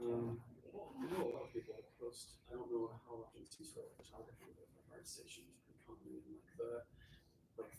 I know a lot of people post. I don't know how often it's used for photography, but like art stations pretty common in like the like.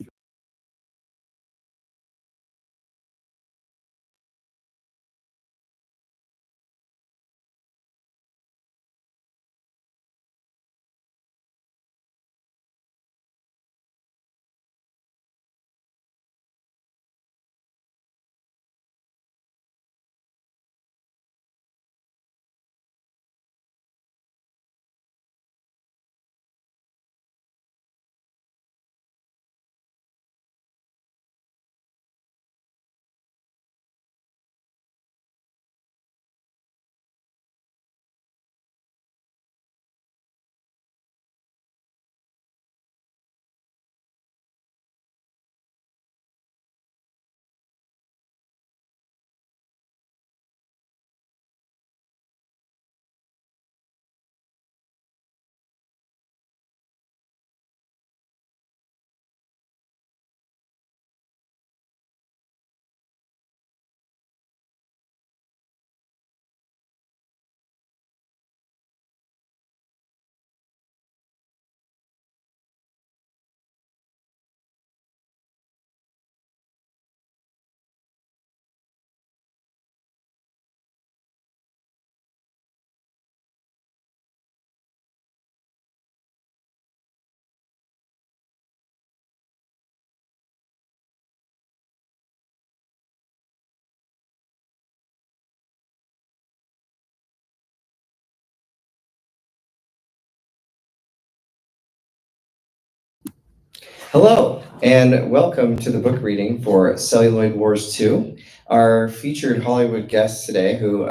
Hello, and welcome to the book reading for Celluloid Wars 2. Our featured Hollywood guest today, who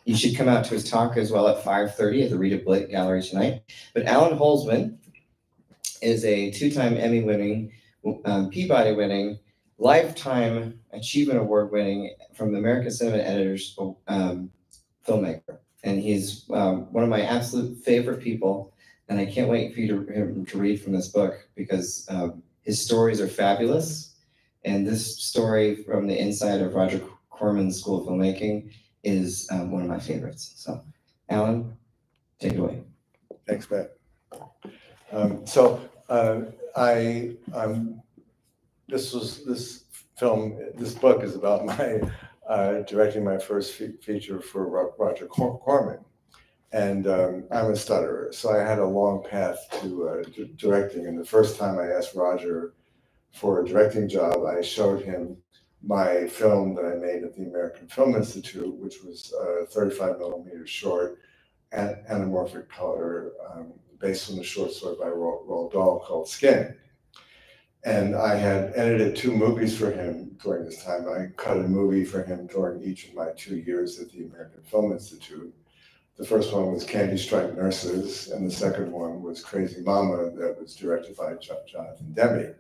you should come out to his talk as well at 5:30 at the Rita Blitt Gallery tonight. But Allan Holzman is a two-time Emmy-winning, Peabody-winning, Lifetime Achievement Award-winning from the American Cinema Editors filmmaker. And he's one of my absolute favorite people. And I can't wait for him to read from this book because his stories are fabulous. And this story from the inside of Roger Corman's School of Filmmaking is one of my favorites. So, Allan, take it away. Thanks, Matt. This book is about my directing my first feature for Roger Corman. And I'm a stutterer, so I had a long path to directing. And the first time I asked Roger for a directing job, I showed him my film that I made at the American Film Institute, which was a 35 millimeter short, anamorphic color, based on the short story by Roald Dahl called Skin. And I had edited 2 movies for him during this time. I cut a movie for him during each of my 2 years at the American Film Institute. The first one was Candy Striped Nurses, and the second one was Crazy Mama, that was directed by Jonathan Demme.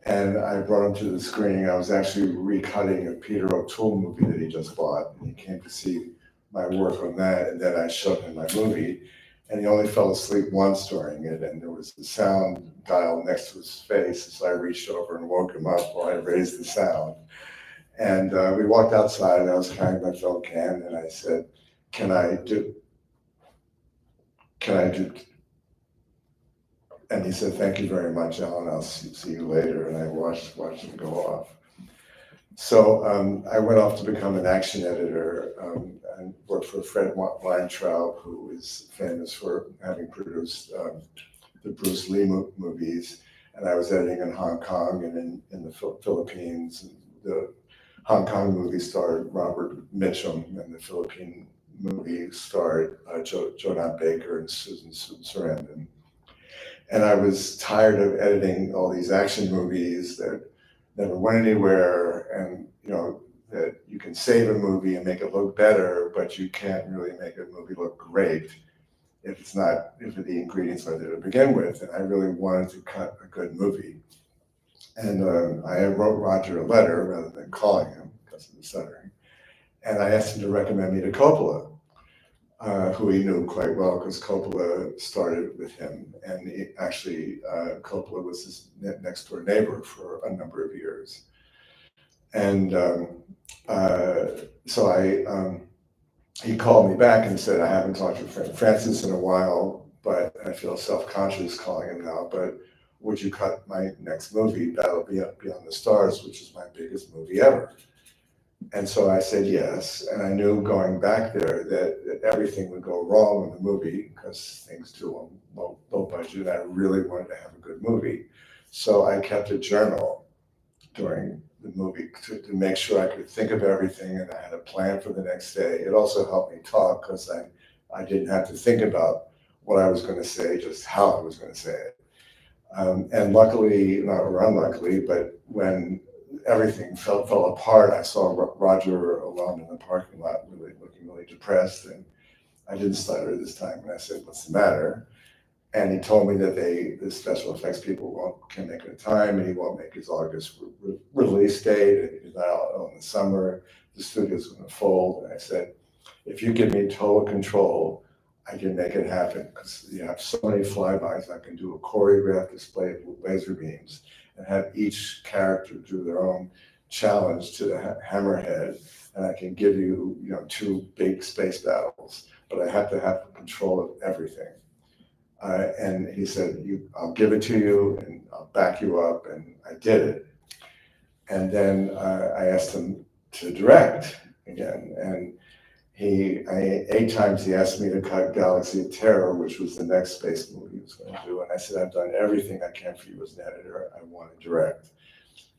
And I brought him to the screening. I was actually recutting a Peter O'Toole movie that he just bought, and he came to see my work on that, and then I showed him my movie, and he only fell asleep once during it, and there was the sound dial next to his face, so I reached over and woke him up while I raised the sound. And we walked outside, and I was carrying my film can, and I said, can I do, and he said, thank you very much, Allan, I'll see you later, and I watched him go off. So I went off to become an action editor and worked for Fred Weintraub, who is famous for having produced the Bruce Lee movies. And I was editing in Hong Kong and in the Philippines. And the Hong Kong movie starred Robert Mitchum, and the Philippine movie starred Jodan Baker and Susan Sarandon. And I was tired of editing all these action movies that never went anywhere, and that you can save a movie and make it look better, but you can't really make a movie look great if the ingredients are there to begin with. And I really wanted to cut a good movie. And I wrote Roger a letter rather than calling him because of the stuttering. And I asked him to recommend me to Coppola, who he knew quite well because Coppola started with him. And Coppola was his next door neighbor for a number of years. And so I he called me back and said, I haven't talked to Francis in a while, but I feel self-conscious calling him now, but would you cut my next movie, Battle Beyond the Stars, which is my biggest movie ever? And so I said yes, and I knew going back there that everything would go wrong in the movie because things do on low budget, and I really wanted to have a good movie. So I kept a journal during the movie to make sure I could think of everything, and I had a plan for the next day. It also helped me talk because I didn't have to think about what I was going to say, just how I was going to say it. And luckily, not or unluckily, but when everything fell apart, I saw Roger alone in the parking lot, really looking really depressed, and I didn't stutter this time. And I said, "What's the matter?" And he told me that the special effects people can't make it in time, and he won't make his August release date, and he's not out in the summer. The studio's going to fold. And I said, if you give me total control, I can make it happen, because you have so many flybys. I can do a choreographed display with laser beams and have each character do their own challenge to the hammerhead, and I can give you, 2 big space battles, but I have to have control of everything. And he said, I'll give it to you and I'll back you up, and I did it. And then I asked him to direct again, and 8 times he asked me to cut Galaxy of Terror, which was the next space movie he was going to do. And I said, I've done everything I can for you as an editor. I want to direct.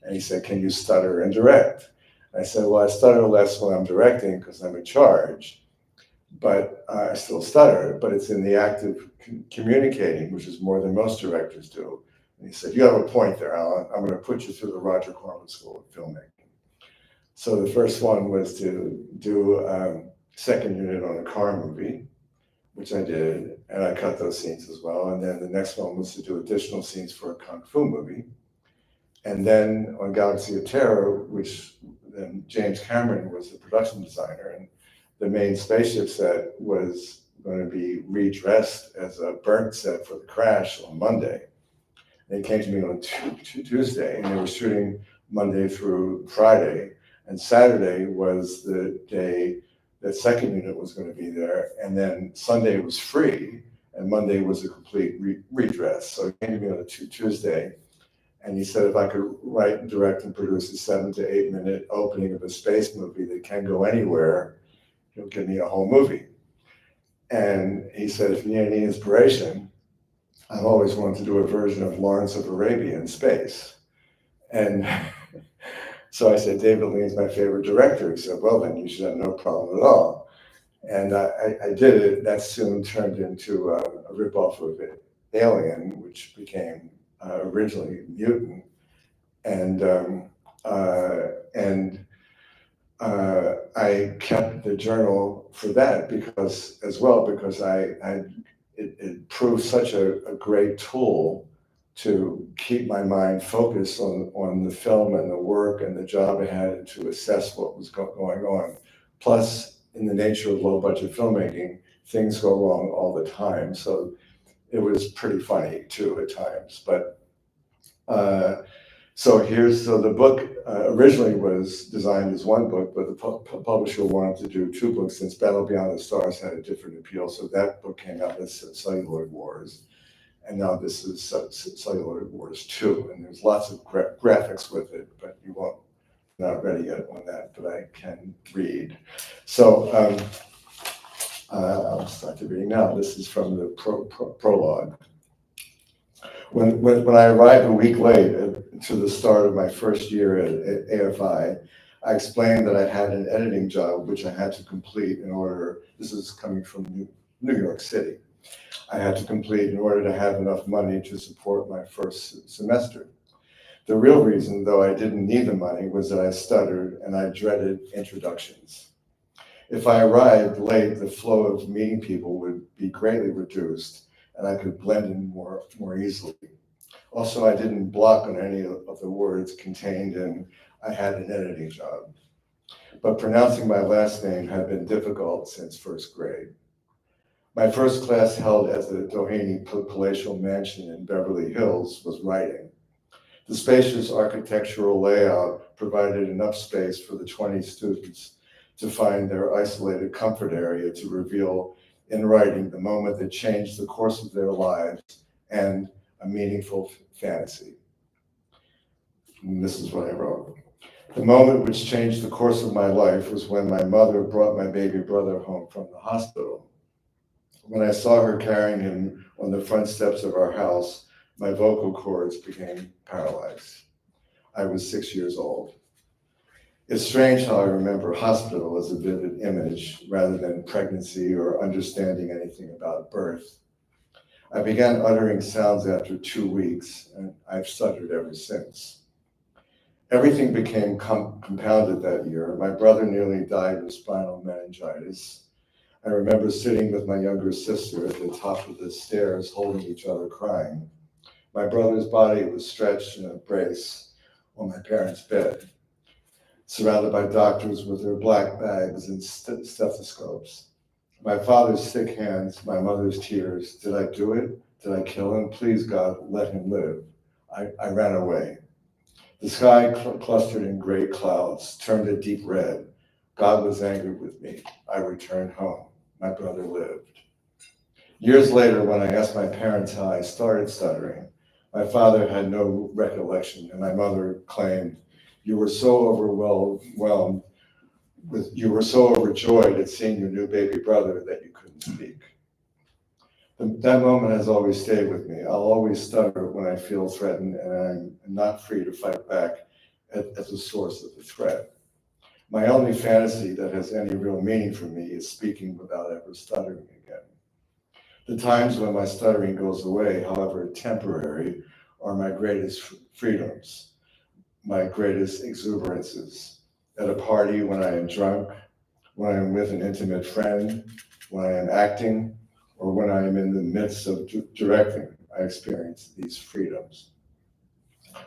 And he said, can you stutter and direct? And I said, well, I stutter less when I'm directing because I'm in charge, but I still stutter, but it's in the act of communicating, which is more than most directors do. And he said, you have a point there, Allan. I'm going to put you through the Roger Corman School of Filmmaking. So the first one was to do second unit on a car movie, which I did, and I cut those scenes as well. And then the next one was to do additional scenes for a Kung Fu movie. And then on Galaxy of Terror, which then James Cameron was the production designer, and the main spaceship set was going to be redressed as a burnt set for the crash on Monday. They came to me on Tuesday, and they were shooting Monday through Friday, and Saturday was the day that second unit was going to be there, and then Sunday was free, and Monday was a complete redress. So he came to me on a Tuesday, and he said if I could write and direct and produce a 7 to 8 minute opening of a space movie that can go anywhere, he'll give me a whole movie. And he said, if you need any inspiration, I've always wanted to do a version of Lawrence of Arabia in space. And so I said, David Lean's my favorite director. He said, well, then you should have no problem at all. And I did it. That soon turned into a ripoff of Alien, which became originally Mutant. And I kept the journal for that because it proved such a great tool to keep my mind focused on the film and the work and the job I had to assess what was going on. Plus, in the nature of low budget filmmaking, things go wrong all the time. So it was pretty funny too at times. But so the book originally was designed as one book, but the publisher wanted to do 2 books since Battle Beyond the Stars had a different appeal. So that book came out as Celluloid Wars. And now this is Celluloid Wars 2. And there's lots of graphics with it, but not ready yet on that, but I can read. So I'll start the reading now. This is from the prologue. When I arrived a week late to the start of my first year at AFI, I explained that I had an editing job which I had to complete in order, this is coming from New York City, I had to complete in order to have enough money to support my first semester. The real reason, though I didn't need the money, was that I stuttered and I dreaded introductions. If I arrived late, the flow of meeting people would be greatly reduced, and I could blend in more easily. Also, I didn't block on any of the words contained in I had an editing job. But pronouncing my last name had been difficult since first grade. My first class held at the Doheny Palatial Mansion in Beverly Hills was writing. The spacious architectural layout provided enough space for the 20 students to find their isolated comfort area to reveal in writing the moment that changed the course of their lives and a meaningful fantasy. And this is what I wrote. The moment which changed the course of my life was when my mother brought my baby brother home from the hospital. When I saw her carrying him on the front steps of our house, my vocal cords became paralyzed. I was 6 years old. It's strange how I remember hospital as a vivid image rather than pregnancy or understanding anything about birth. I began uttering sounds after 2 weeks, and I've stuttered ever since. Everything became compounded that year. My brother nearly died of spinal meningitis. I remember sitting with my younger sister at the top of the stairs, holding each other, crying. My brother's body was stretched in a brace on my parents' bed, surrounded by doctors with their black bags and stethoscopes. My father's thick hands, my mother's tears. Did I do it? Did I kill him? Please, God, let him live. I ran away. The sky clustered in gray clouds, turned a deep red. God was angry with me. I returned home. My brother lived. Years later, when I asked my parents how I started stuttering, my father had no recollection, and my mother claimed, you were so overwhelmed you were so overjoyed at seeing your new baby brother that you couldn't speak. That moment has always stayed with me. I'll always stutter when I feel threatened, and I'm not free to fight back at the source of the threat. My only fantasy that has any real meaning for me is speaking without ever stuttering again. The times when my stuttering goes away, however temporary, are my greatest freedoms, my greatest exuberances. At a party, when I am drunk, when I am with an intimate friend, when I am acting, or when I am in the midst of directing, I experience these freedoms.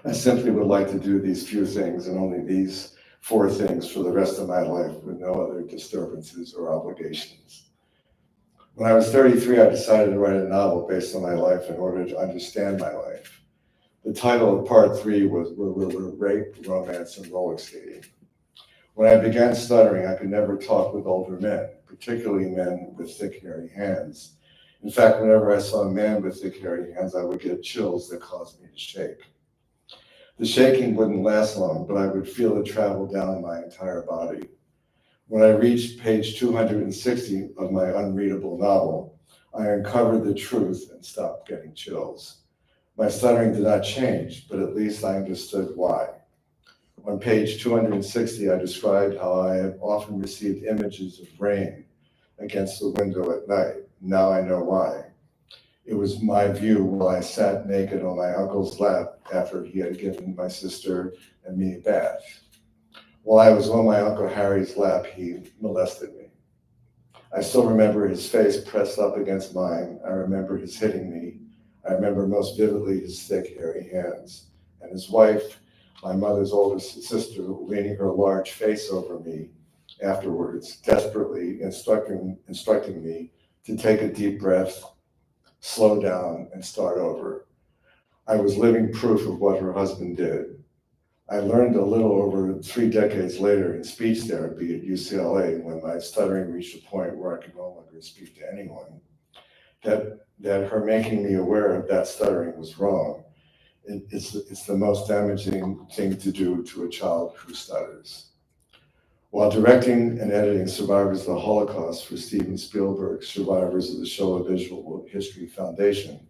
I simply would like to do these few things and only these 4 things for the rest of my life with no other disturbances or obligations. When I was 33, I decided to write a novel based on my life in order to understand my life. The title of part 3 was Rape, Romance, and Roller Skating. When I began stuttering, I could never talk with older men, particularly men with thick, hairy hands. In fact, whenever I saw a man with thick, hairy hands, I would get chills that caused me to shake. The shaking wouldn't last long, but I would feel it travel down my entire body. When I reached page 260 of my unreadable novel, I uncovered the truth and stopped getting chills. My stuttering did not change, but at least I understood why. On page 260, I described how I have often received images of rain against the window at night. Now I know why. It was my view while I sat naked on my uncle's lap after he had given my sister and me a bath. While I was on my Uncle Harry's lap, he molested me. I still remember his face pressed up against mine. I remember his hitting me. I remember most vividly his thick, hairy hands. And his wife, my mother's older sister, leaning her large face over me afterwards, desperately instructing me to take a deep breath, slow down, and start over. I was living proof of what her husband did. I learned a little over 3 decades later in speech therapy at UCLA, when my stuttering reached a point where I could no longer speak to anyone, that her making me aware of that stuttering was wrong. It's the most damaging thing to do to a child who stutters. While directing and editing Survivors of the Holocaust for Steven Spielberg's Survivors of the Shoah Visual History Foundation,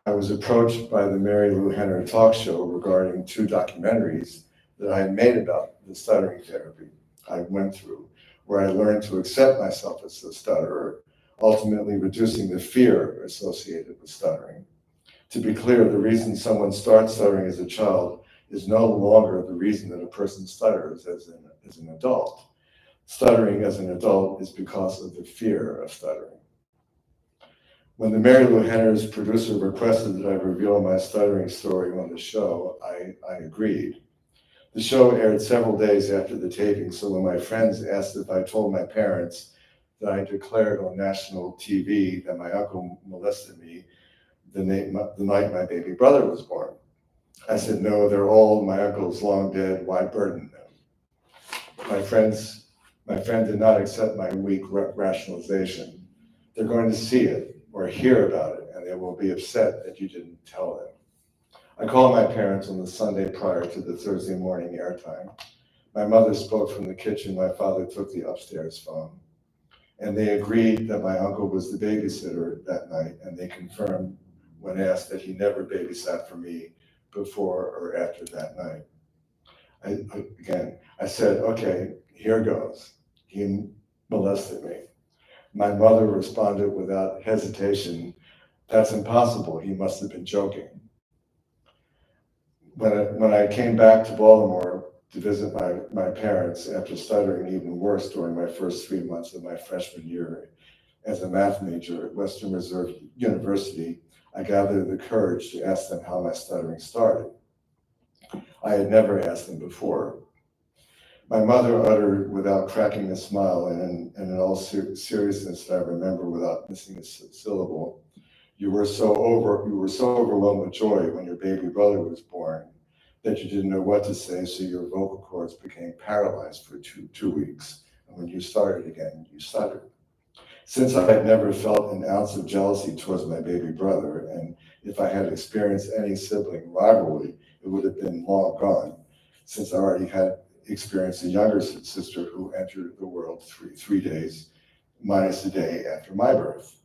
I was approached by the Mary Lou Henner talk show regarding 2 documentaries that I had made about the stuttering therapy I went through, where I learned to accept myself as a stutterer, ultimately reducing the fear associated with stuttering. To be clear, the reason someone starts stuttering as a child is no longer the reason that a person stutters as an adult. Stuttering as an adult is because of the fear of stuttering. When the Mary Lou Henner's producer requested that I reveal my stuttering story on the show, I agreed. The show aired several days after the taping, so when my friends asked if I told my parents that I declared on national TV that my uncle molested me the night my baby brother was born, I said, no, they're old, my uncle's long dead, why burden them? My friends My friend did not accept my weak rationalization. They're going to see it or hear about it, and they will be upset that you didn't tell them. I called my parents on the Sunday prior to the Thursday morning airtime. My mother spoke from the kitchen. My father took the upstairs phone. And they agreed that my uncle was the babysitter that night, and they confirmed when asked that he never babysat for me before or after that night. I said, okay, here goes. He molested me. My mother responded without hesitation, that's impossible. He must have been joking. When I came back to Baltimore to visit my parents after stuttering even worse during my first 3 months of my freshman year as a math major at Western Reserve University, I gathered the courage to ask them how my stuttering started. I had never asked them before. My mother uttered without cracking a smile and in all seriousness that I remember without missing a syllable, you were so overwhelmed with joy when your baby brother was born that you didn't know what to say, so your vocal cords became paralyzed for two weeks. And when you started again, you stuttered. Since I had never felt an ounce of jealousy towards my baby brother, and if I had experienced any sibling rivalry, it would have been long gone, since I already had experienced a younger sister who entered the world three days minus a day after my birth.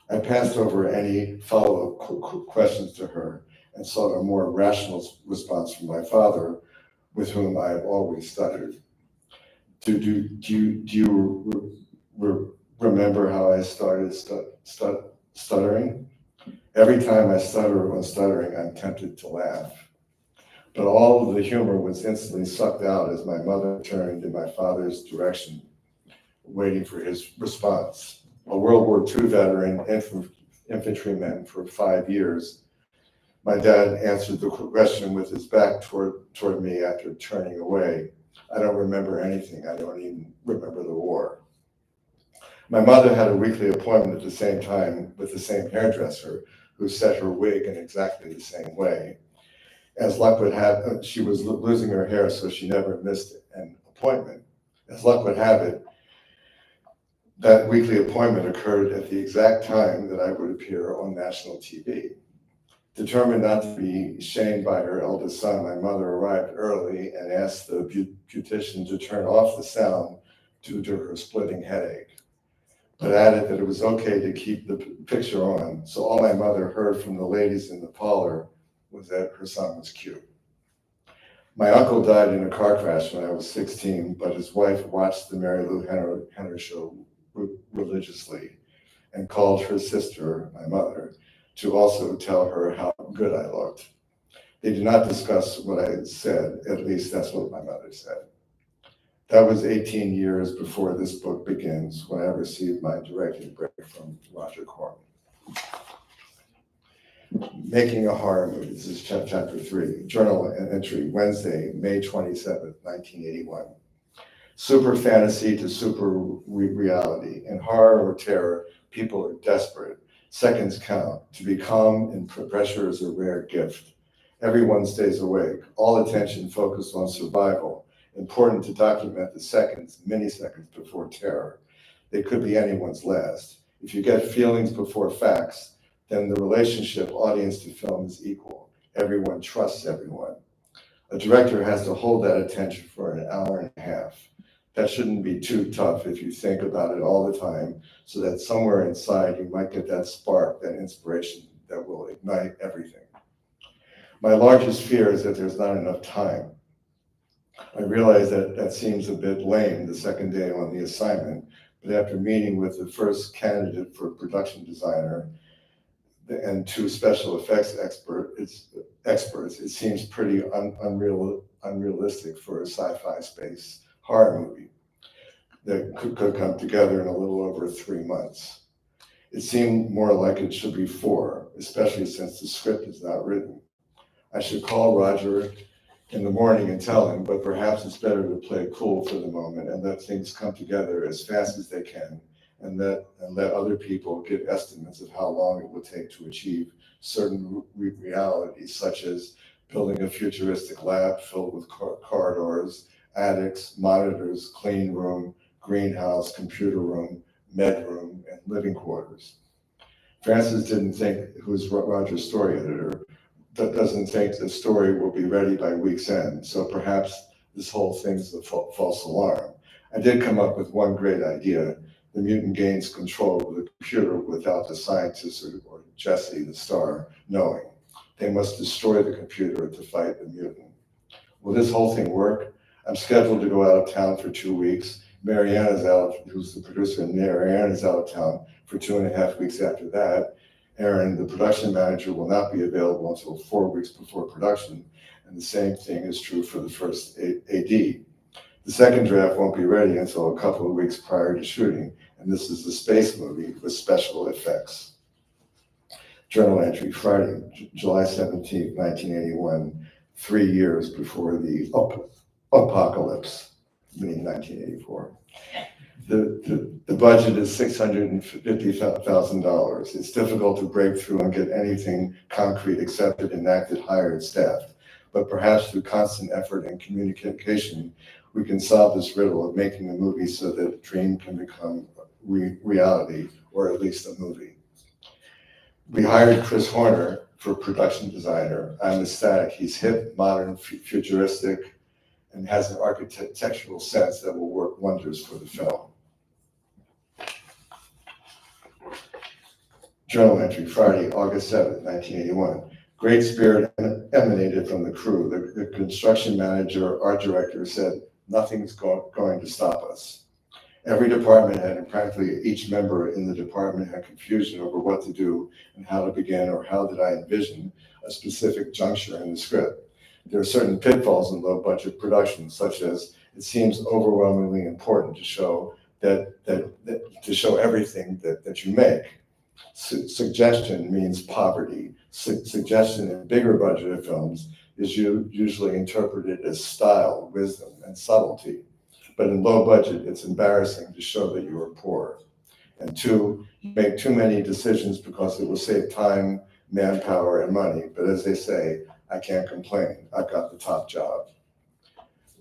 I passed over any follow-up questions to her and sought a more rational response from my father, with whom I have always stuttered. Do you remember how I started stuttering? Every time I stutter when stuttering, I'm tempted to laugh. But all of the humor was instantly sucked out as my mother turned in my father's direction, waiting for his response. A World War II veteran infantryman for 5 years, my dad answered the question with his back toward me after turning away. I don't remember anything. I don't even remember the war. My mother had a weekly appointment at the same time with the same hairdresser who set her wig in exactly the same way. As luck would have, she was losing her hair, so she never missed an appointment. As luck would have it, that weekly appointment occurred at the exact time that I would appear on national TV. Determined not to be shamed by her eldest son, my mother arrived early and asked the beautician to turn off the sound due to her splitting headache, but added that it was okay to keep the picture on. So all my mother heard from the ladies in the parlor was that her son was cute. My uncle died in a car crash when I was 16, but his wife watched the Mary Lou Henner show religiously and called her sister, my mother, to also tell her how good I looked. They did not discuss what I had said, at least that's what my mother said. That was 18 years before this book begins, when I received my directing break from Roger Corman. Making a horror movie. This is chapter 3. Journal and entry, Wednesday, May 27th, 1981. Super fantasy to super reality. In horror or terror, people are desperate. Seconds count. To be calm in pressure is a rare gift. Everyone stays awake. All attention focused on survival. Important to document the seconds, milliseconds before terror. They could be anyone's last. If you get feelings before facts, then the relationship audience to film is equal. Everyone trusts everyone. A director has to hold that attention for an hour and a half. That shouldn't be too tough if you think about it all the time, so that somewhere inside you might get that spark, that inspiration that will ignite everything. My largest fear is that there's not enough time. I realize that seems a bit lame the second day on the assignment, but after meeting with the first candidate for production designer and 2 special effects experts, it seems pretty unrealistic for a sci-fi space horror movie that could come together in a little over 3 months. It seemed more like it should be 4, especially since the script is not written. I should call Roger in the morning and tell him, but perhaps it's better to play cool for the moment and let things come together as fast as they can, and let other people give estimates of how long it will take to achieve certain realities, such as building a futuristic lab filled with corridors, attics, monitors, clean room, greenhouse, computer room, med room, and living quarters. Francis didn't think, who's Roger's story editor, doesn't think the story will be ready by week's end, so perhaps this whole thing's a false alarm. I did come up with one great idea. The mutant gains control of the computer without the scientist or Jesse, the star, knowing. They must destroy the computer to fight the mutant. Will this whole thing work? I'm scheduled to go out of town for 2 weeks. Mariana's out, who's the producer, and Mariana's out of town for 2.5 weeks after that. Aaron, the production manager, will not be available until 4 weeks before production, and the same thing is true for the first AD. The second draft won't be ready until a couple of weeks prior to shooting, and this is the space movie with special effects. Journal entry, Friday, July 17th, 1981, 3 years before the apocalypse, meaning 1984. The budget is $650,000. It's difficult to break through and get anything concrete accepted, enacted, hired, staffed. But perhaps through constant effort and communication, we can solve this riddle of making a movie so that a dream can become reality, or at least a movie. We hired Chris Horner for production designer. I'm ecstatic. He's hip, modern, futuristic, and has an architectural sense that will work wonders for the film. Journal entry, Friday, August 7th, 1981. Great spirit emanated from the crew. The construction manager, art director, said, nothing's going to stop us. Every department head and practically each member in the department had confusion over what to do and how to begin, or how did I envision a specific juncture in the script. There are certain pitfalls in low-budget productions, such as it seems overwhelmingly important to show to show everything that you make. Suggestion means poverty. Suggestion in bigger budgeted films is usually interpreted as style, wisdom, and subtlety. But in low budget, it's embarrassing to show that you are poor. And 2, you make too many decisions because it will save time, manpower, and money. But as they say, I can't complain. I've got the top job.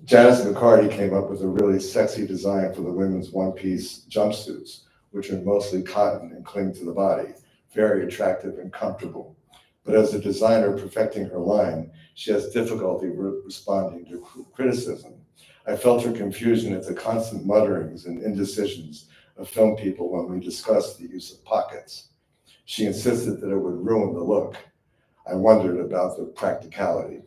Janice McCarty came up with a really sexy design for the women's one-piece jumpsuits, which are mostly cotton and cling to the body, very attractive and comfortable. But as a designer perfecting her line, she has difficulty responding to criticism. I felt her confusion at the constant mutterings and indecisions of film people when we discussed the use of pockets. She insisted that it would ruin the look. I wondered about the practicality.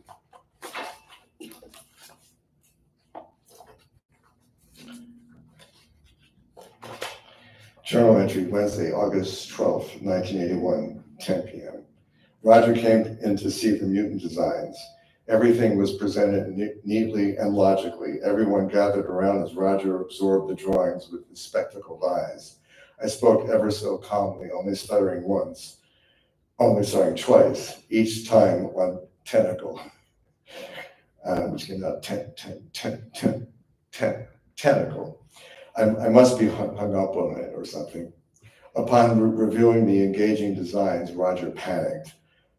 Journal entry, Wednesday, August 12th, 1981, 10 p.m. Roger came in to see the mutant designs. Everything was presented neatly and logically. Everyone gathered around as Roger absorbed the drawings with his spectacled eyes. I spoke ever so calmly, only stuttering twice, each time on tentacle, which came out tentacle. I must be hung up on it or something. Upon reviewing the engaging designs, Roger panicked.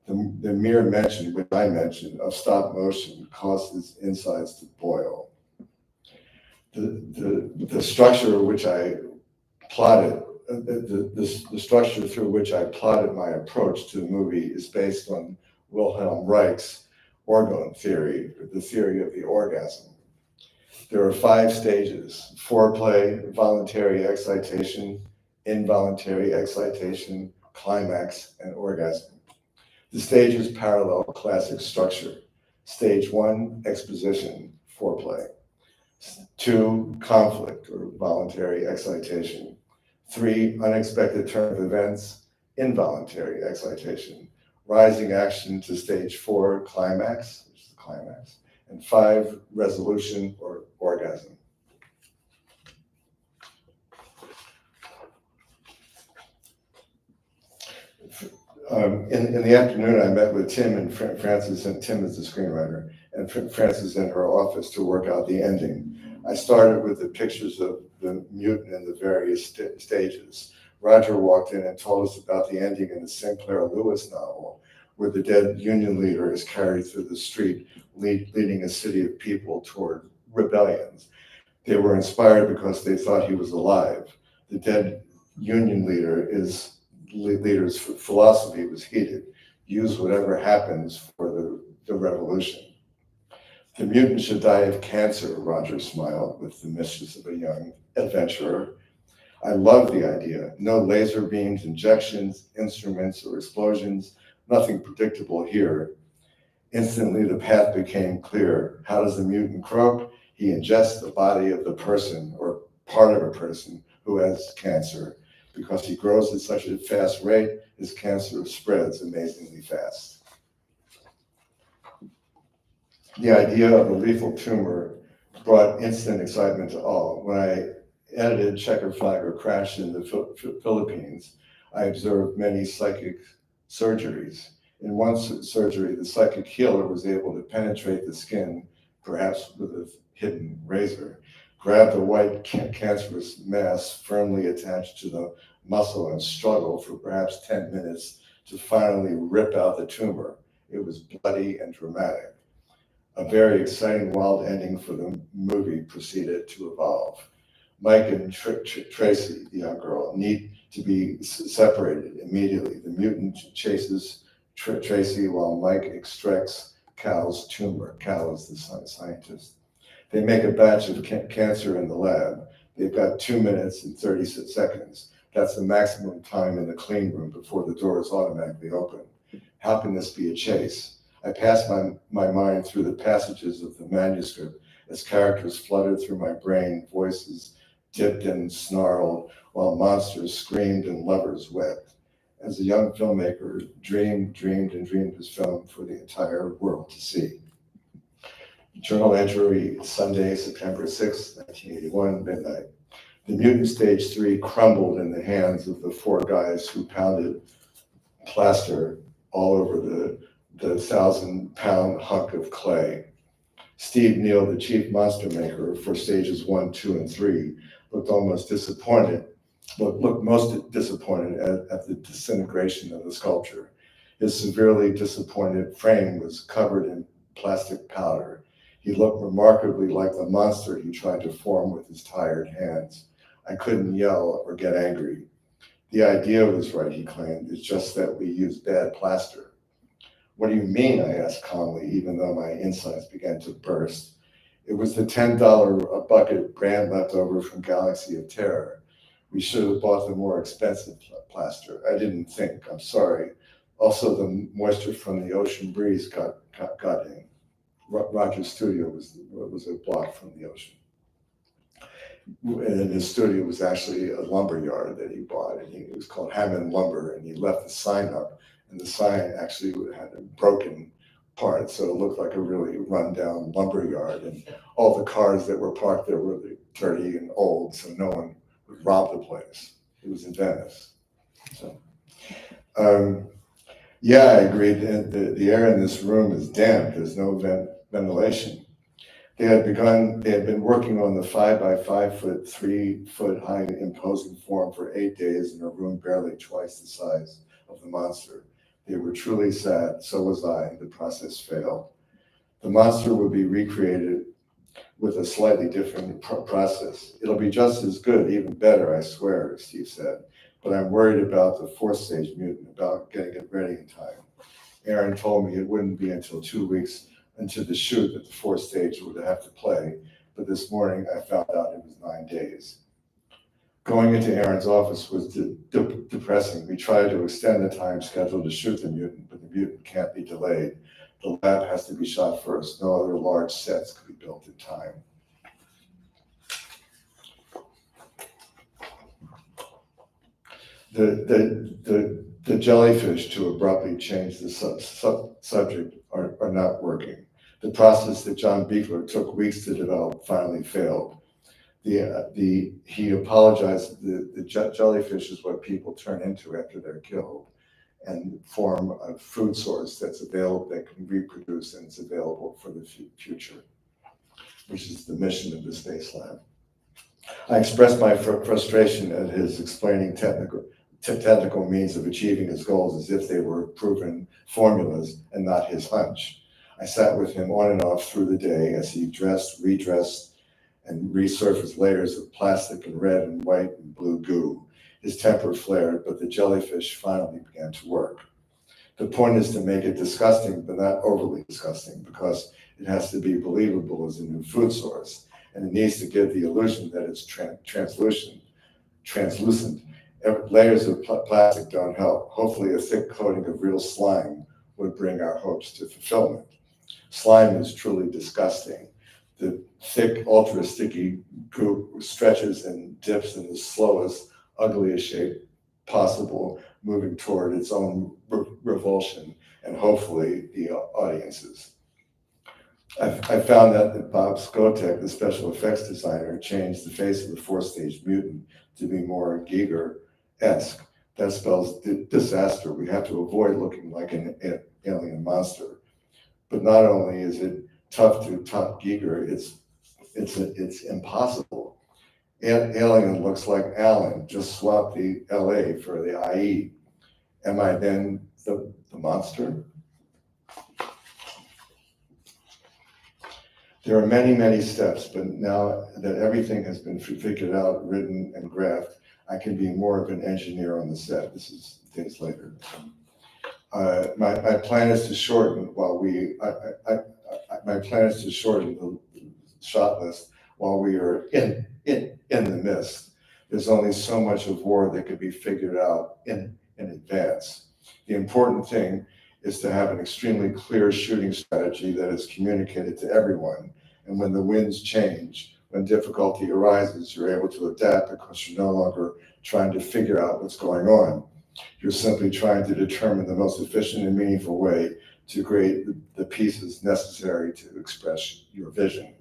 The mere mention, which I mentioned, of stop motion caused his insides to boil. The structure which I plotted, the structure through which I plotted my approach to the movie is based on Wilhelm Reich's orgone theory, the theory of the orgasm. There are 5 stages: foreplay, voluntary excitation, involuntary excitation, climax, and orgasm. The stages parallel classic structure. Stage 1, exposition, foreplay. 2, conflict or voluntary excitation. 3, unexpected turn of events, involuntary excitation. Rising action to stage 4, climax, which is the climax. And 5, resolution or orgasm. In the afternoon, I met with Tim and Francis, and Tim is the screenwriter, and Francis in her office to work out the ending. I started with the pictures of the mutant in the various stages. Roger walked in and told us about the ending in the Sinclair Lewis novel, where the dead Union leader is carried through the street, leading a city of people toward rebellions. They were inspired because they thought he was alive. The dead Union leader's philosophy was heated. Use whatever happens for the revolution. The mutant should die of cancer, Roger smiled with the mischief of a young adventurer. I love the idea. No laser beams, injections, instruments, or explosions. Nothing predictable here. Instantly, the path became clear. How does the mutant croak? He ingests the body of the person or part of a person who has cancer. Because he grows at such a fast rate, his cancer spreads amazingly fast. The idea of a lethal tumor brought instant excitement to all. When I edited Checker Flagger Crash in the Philippines, I observed many psychic surgeries. In one surgery, the psychic healer was able to penetrate the skin, perhaps with a hidden razor, grab the white cancerous mass firmly attached to the muscle and struggle for perhaps 10 minutes to finally rip out the tumor. It was bloody and dramatic. A very exciting, wild ending for the movie proceeded to evolve. Mike and Tracy, the young girl, need to be separated immediately. The mutant chases Tracy while Mike extracts Cal's tumor. Cal is the scientist. They make a batch of cancer in the lab. They've got 2 minutes and 30 seconds. That's the maximum time in the clean room before the doors automatically open. How can this be a chase? I passed my mind through the passages of the manuscript as characters fluttered through my brain, voices dipped and snarled, while monsters screamed and lovers wept. As a young filmmaker, dreamed his film for the entire world to see. Journal entry, Sunday, September 6, 1981, midnight. The mutant stage 3 crumbled in the hands of the 4 guys who pounded plaster all over the 1,000-pound hunk of clay. Steve Neal, the chief monster maker for stages 1, 2, and 3, looked most disappointed at the disintegration of the sculpture. His severely disappointed frame was covered in plastic powder. He looked remarkably like the monster he tried to form with his tired hands. I couldn't yell or get angry. The idea was right, he claimed. It's just that we use bad plaster. What do you mean? I asked calmly, even though my insides began to burst. It was the $10 a bucket brand leftover from Galaxy of Terror. We should have bought the more expensive plaster. I didn't think, I'm sorry. Also, the moisture from the ocean breeze got in. Roger's studio was a block from the ocean. And his studio was actually a lumber yard that he bought, and it was called Hammond Lumber, and he left the sign up, and the sign actually had a broken part, so it looked like a really run-down lumber yard, and all the cars that were parked there were dirty and old, so no one would rob the place. It was in Venice. So, yeah, I agreed. The air in this room is damp. There's no ventilation. They had been working on the 5 by 5 foot, 3 foot high imposing form for 8 days in a room barely twice the size of the monster. They were truly sad, so was I. The process failed. The monster would be recreated with a slightly different process. It'll be just as good, even better, I swear, Steve said. But I'm worried about the 4th stage mutant, about getting it ready in time. Aaron told me it wouldn't be until 2 weeks into the shoot that the 4th stage would have to play, but this morning I found out it was 9 days. Going into Aaron's office was depressing. We tried to extend the time schedule to shoot the mutant, but the mutant can't be delayed. The lab has to be shot first. No other large sets could be built in time. The jellyfish, to abruptly change the subject, are not working. The process that John Beekler took weeks to develop finally failed. He apologized. The jellyfish is what people turn into after they're killed, and form a food source that's available, that can reproduce, and it's available for the future, which is the mission of the Space Lab. I expressed my frustration at his explaining technical means of achieving his goals as if they were proven formulas and not his hunch. I sat with him on and off through the day as he dressed, redressed, and resurfaced layers of plastic and red and white and blue goo. His temper flared, but the jellyfish finally began to work. The point is to make it disgusting, but not overly disgusting, because it has to be believable as a new food source, and it needs to give the illusion that it's translucent. Layers of plastic don't help. Hopefully a thick coating of real slime would bring our hopes to fulfillment. Slime is truly disgusting. The thick, ultra-sticky goop stretches and dips in the slowest, ugliest shape possible, moving toward its own revulsion and hopefully the audience's. I found that Bob Skotek, the special effects designer, changed the face of the four-stage mutant to be more Giger-esque. That spells disaster. We have to avoid looking like an alien monster. But not only is it tough to top Giger, it's impossible. Alien looks like Allan. Just swap the LA for the IE. Am I then the monster? There are many, many steps, but now that everything has been figured out, written, and graphed, I can be more of an engineer on the set. This is days later. My plan is to shorten the shot list while we are in the mist. There's only so much of war that could be figured out in advance. The important thing is to have an extremely clear shooting strategy that is communicated to everyone. And when the winds change, when difficulty arises, you're able to adapt because you're no longer trying to figure out what's going on. You're simply trying to determine the most efficient and meaningful way to create the pieces necessary to express your vision.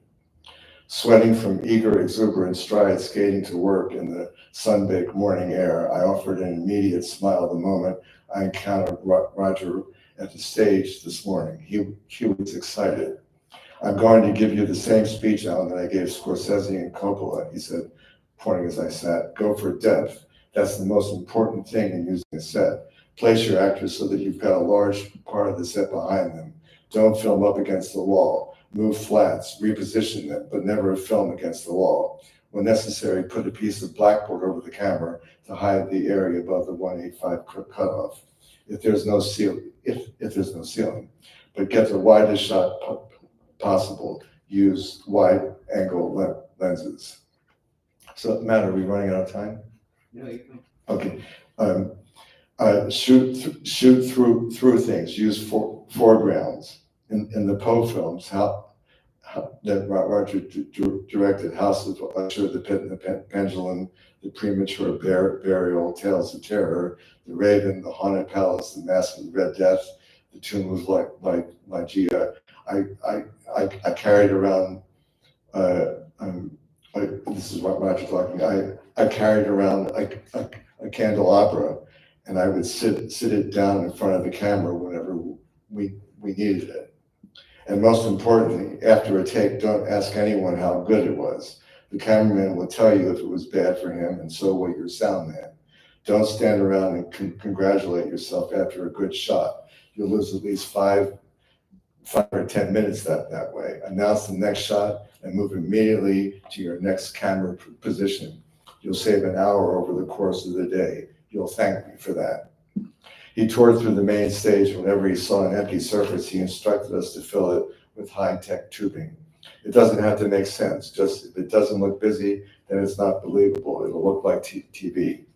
Sweating from eager, exuberant stride skating to work in the sun-baked morning air, I offered an immediate smile the moment I encountered Roger at the stage this morning. He was excited. I'm going to give you the same speech, Alan, that I gave Scorsese and Coppola, he said, pointing as I sat. Go for depth. That's the most important thing in using a set. Place your actors so that you've got a large part of the set behind them. Don't film up against the wall. Move flats, reposition them, but never film against the wall. When necessary, put a piece of blackboard over the camera to hide the area above the 185 cutoff. If there's no ceiling, but get the widest shot possible. Use wide angle lenses. So, Matt, are we running out of time? No, you can. Okay. Shoot through things. Use foregrounds. In the Poe films, that Roger directed, House of Usher, The Pit and the Pendulum, The Premature Burial, Tales of Terror, The Raven, The Haunted Palace, The Mask of the Red Death, The Tomb of Lygia. I carried around. This is what Roger talking. I carried around a candelabra, and I would sit it down in front of the camera whenever we needed it. And most importantly, after a take, don't ask anyone how good it was. The cameraman will tell you if it was bad for him, and so will your sound man. Don't stand around and congratulate yourself after a good shot. You'll lose at least 5 or 10 minutes that way. Announce the next shot and move immediately to your next camera position. You'll save an hour over the course of the day. You'll thank me for that. He toured through the main stage. Whenever he saw an empty surface, he instructed us to fill it with high-tech tubing. It doesn't have to make sense. Just if it doesn't look busy, then it's not believable. It'll look like TV.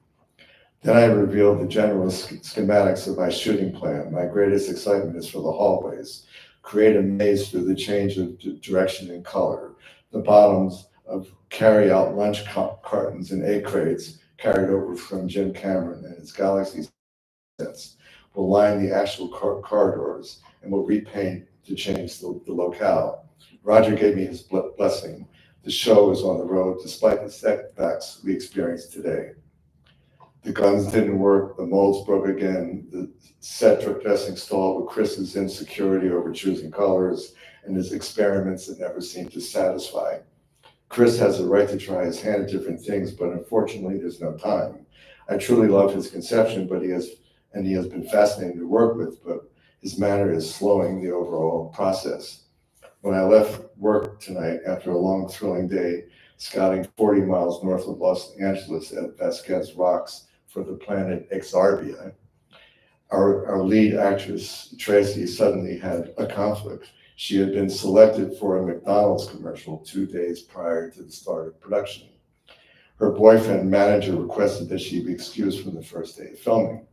Then I revealed the general schematics of my shooting plan. My greatest excitement is for the hallways. Create a maze through the change of direction and color. The bottoms of carry-out lunch cartons and egg crates carried over from Jim Cameron and his Galaxy sets will line the actual corridors and will repaint to change the locale. Roger gave me his blessing. The show is on the road despite the setbacks we experienced today. The guns didn't work, the molds broke again, the set dressing stalled with Chris's insecurity over choosing colors and his experiments that never seemed to satisfy. Chris has a right to try his hand at different things, but unfortunately there's no time. I truly love his conception, but he has been fascinating to work with, but his manner is slowing the overall process. When I left work tonight after a long, thrilling day, scouting 40 miles north of Los Angeles at Vasquez Rocks for the planet Exarbia. Our lead actress, Tracy, suddenly had a conflict. She had been selected for a McDonald's commercial 2 days prior to the start of production. Her boyfriend manager requested that she be excused from the first day of filming.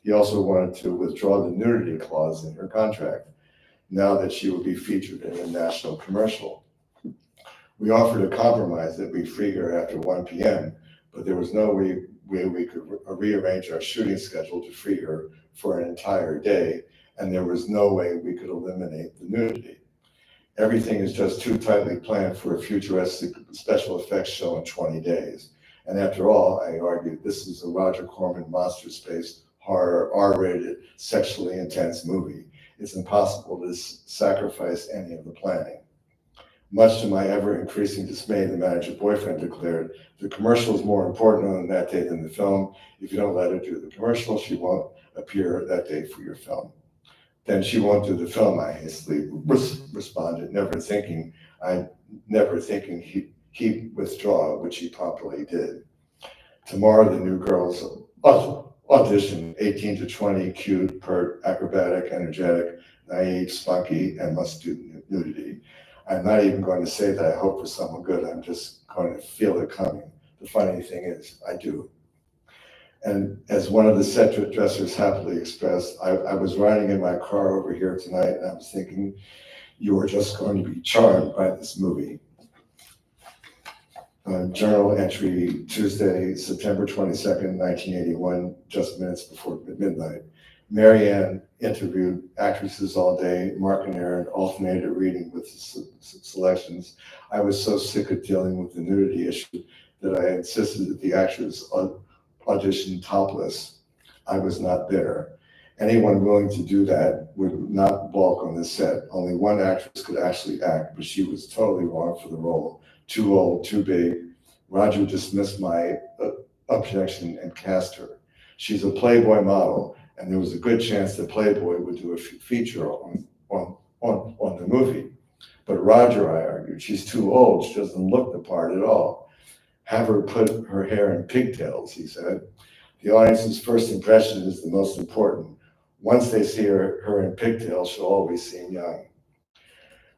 He also wanted to withdraw the nudity clause in her contract, now that she would be featured in a national commercial. We offered a compromise that we free her after 1 p.m., but there was no way we could rearrange our shooting schedule to free her for an entire day, and there was no way we could eliminate the nudity. Everything is just too tightly planned for a futuristic special effects show in 20 days. And after all, I argued, this is a Roger Corman monster space horror, R-rated, sexually intense movie. It's impossible to sacrifice any of the planning. Much to my ever-increasing dismay, the manager boyfriend declared, the commercial is more important on that day than the film. If you don't let her do the commercial, she won't appear that day for your film. Then she won't do the film, I hastily responded, never thinking he'd withdraw, which he promptly did. Tomorrow, the new girls audition, 18 to 20, cute, pert, acrobatic, energetic, naive, spunky, and must do nudity. I'm not even going to say that I hope for someone good. I'm just going to feel it coming. The funny thing is, I do. And as one of the set dressers happily expressed, I was riding in my car over here tonight, and I was thinking, you are just going to be charmed by this movie. Journal entry, Tuesday, September 22nd, 1981, just minutes before midnight. Marianne interviewed actresses all day. Mark and Aaron alternated reading with selections. I was so sick of dealing with the nudity issue that I insisted that the actors audition topless. I was not there. Anyone willing to do that would not balk on the set. Only one actress could actually act, but she was totally wrong for the role. Too old, too big. Roger dismissed my objection and cast her. She's a Playboy model, and there was a good chance that Playboy would do a feature on the movie. But Roger, I argued, she's too old. She doesn't look the part at all. Have her put her hair in pigtails, he said. The audience's first impression is the most important. Once they see her in pigtails, she'll always seem young.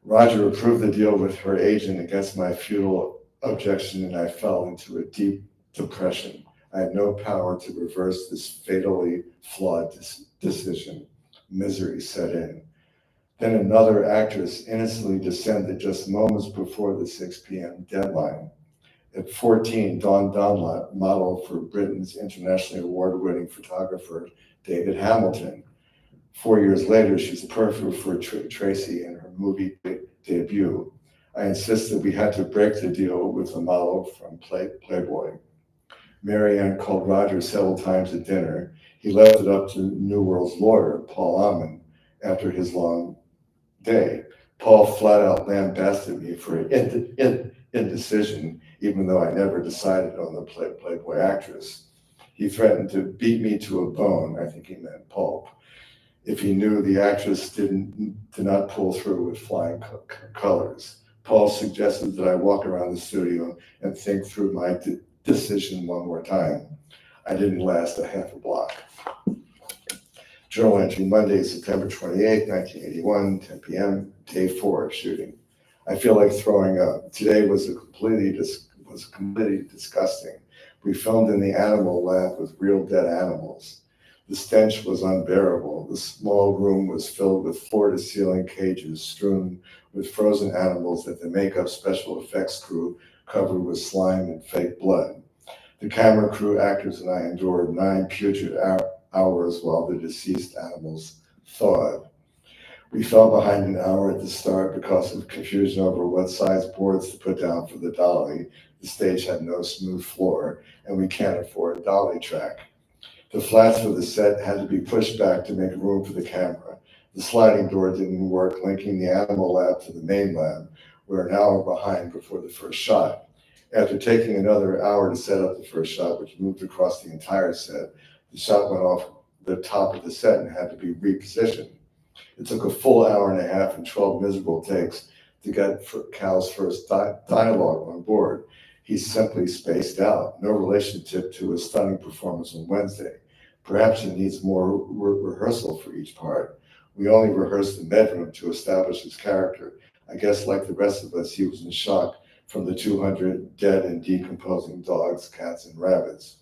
Roger approved the deal with her agent against my futile objection, and I fell into a deep depression. I had no power to reverse this fatally flawed decision. Misery set in. Then another actress innocently descended just moments before the 6 p.m. deadline. At 14, Dawn Dunlop modeled for Britain's internationally award-winning photographer, David Hamilton. 4 years later, she's perfect for Tracy in her movie debut. I insisted we had to break the deal with a model from Playboy. Marianne called Roger several times at dinner. He left it up to New World's lawyer, Paul Alman, after his long day. Paul flat out lambasted me for indecision, even though I never decided on the Playboy actress. He threatened to beat me to a bone, I think he meant pulp, if he knew the actress did not pull through with flying colors. Paul suggested that I walk around the studio and think through my decision one more time. I didn't last a half a block. Journal entry, Monday, September 28, 1981, 10 p.m., day 4 of shooting. I feel like throwing up. Today was completely disgusting. We filmed in the animal lab with real dead animals. The stench was unbearable. The small room was filled with floor-to-ceiling cages strewn with frozen animals that the makeup special effects crew covered with slime and fake blood. The camera crew, actors, and I endured 9 putrid hours while the deceased animals thawed. We fell behind an hour at the start because of confusion over what size boards to put down for the dolly. The stage had no smooth floor, and we can't afford a dolly track. The flats for the set had to be pushed back to make room for the camera. The sliding door didn't work, linking the animal lab to the main lab. We're an hour behind before the first shot. After taking another hour to set up the first shot, which moved across the entire set, the shot went off the top of the set and had to be repositioned. It took a full hour and a half and 12 miserable takes to get Cal's first dialogue on board. He's simply spaced out, no relationship to his stunning performance on Wednesday. Perhaps he needs more rehearsal for each part. We only rehearsed the bedroom to establish his character. I guess like the rest of us, he was in shock from the 200 dead and decomposing dogs, cats, and rabbits.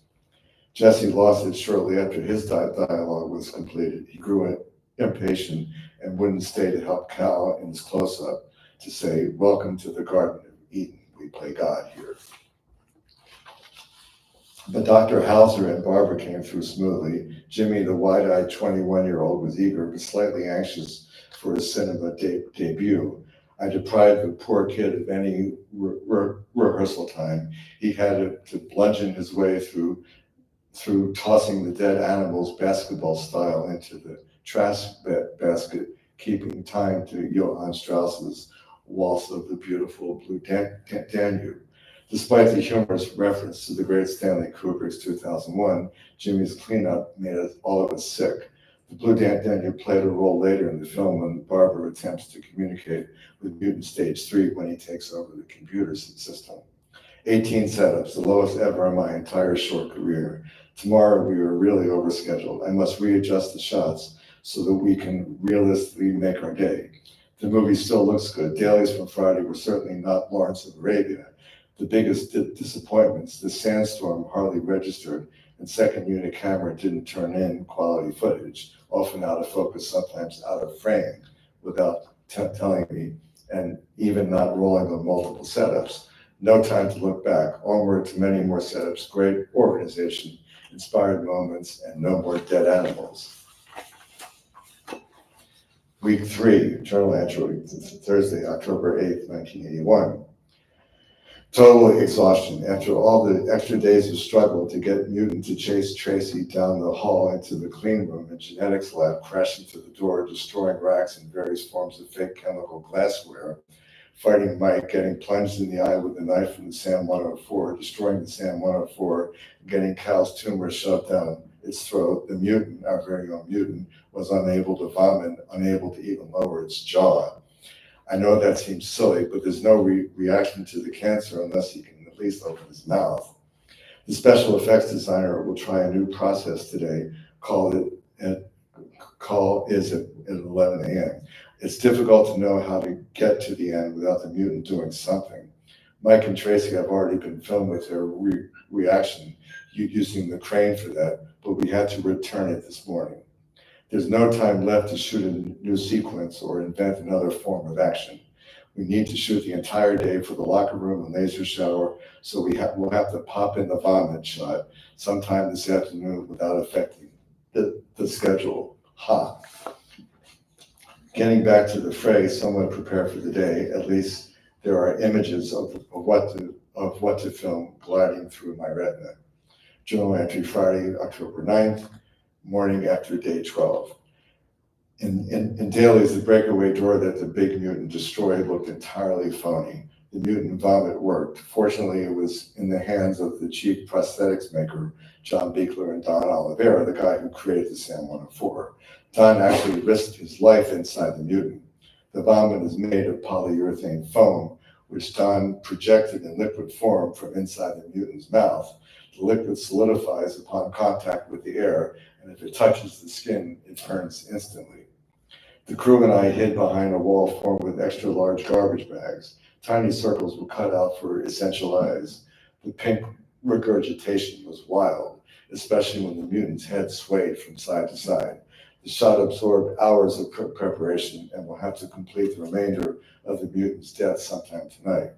Jesse lost it shortly after his dialogue was completed. He grew impatient and wouldn't stay to help Cal in his close-up to say, "Welcome to the Garden of Eden. We play God here." But Dr. Hauser and Barbara came through smoothly. Jimmy, the wide-eyed 21-year-old, was eager but slightly anxious for his cinema debut. I deprived the poor kid of any rehearsal time. He had to bludgeon his way through tossing the dead animals basketball style into the trash basket, keeping time to Johann Strauss's Waltz of the Beautiful Blue Danube. Despite the humorous reference to the great Stanley Kubrick's 2001, Jimmy's cleanup made all of us sick. The Blue Danube played a role later in the film when Barbara attempts to communicate with Mutant Stage 3 when he takes over the computer system. 18 setups, the lowest ever in my entire short career. Tomorrow we were really overscheduled. I must readjust the shots so that we can realistically make our day. The movie still looks good. Dailies from Friday were certainly not Lawrence of Arabia. The biggest disappointments, the sandstorm hardly registered, and second unit camera didn't turn in quality footage, often out of focus, sometimes out of frame, without telling me, and even not rolling on multiple setups. No time to look back. Onward to many more setups, great organization, inspired moments, and no more dead animals. Week 3, journal entry, Thursday, October 8th, 1981. Total exhaustion. After all the extra days of struggle to get Mutant to chase Tracy down the hall into the clean room and genetics lab, crashing through the door, destroying racks and various forms of fake chemical glassware, fighting Mike, getting plunged in the eye with a knife from the SAM 104, destroying the SAM 104, getting Cal's tumor shoved down its throat, the Mutant, our very own Mutant, was unable to vomit, unable to even lower its jaw. I know that seems silly, but there's no reaction to the cancer unless he can at least open his mouth. The special effects designer will try a new process today. Call is at 11 a.m. It's difficult to know how to get to the end without the Mutant doing something. Mike and Tracy have already been filmed with their reaction, using the crane for that, but we had to return it this morning. There's no time left to shoot a new sequence or invent another form of action. We need to shoot the entire day for the locker room and laser shower, so we'll have to pop in the vomit shot sometime this afternoon without affecting the schedule. Getting back to the fray, somewhat prepared for the day. At least there are images of what to film gliding through my retina. Journal entry Friday, October 9th. Morning after day 12. In dailies, the breakaway door that the big Mutant destroyed looked entirely phony. The Mutant vomit worked. Fortunately, it was in the hands of the chief prosthetics maker, John Beekler and Don Oliveira, the guy who created the SAM 104. Don actually risked his life inside the Mutant. The vomit is made of polyurethane foam, which Don projected in liquid form from inside the Mutant's mouth. The liquid solidifies upon contact with the air, and if it touches the skin, it burns instantly. The crew and I hid behind a wall formed with extra large garbage bags. Tiny circles were cut out for essential eyes. The pink regurgitation was wild, especially when the Mutant's head swayed from side to side. The shot absorbed hours of preparation, and we'll have to complete the remainder of the Mutant's death sometime tonight.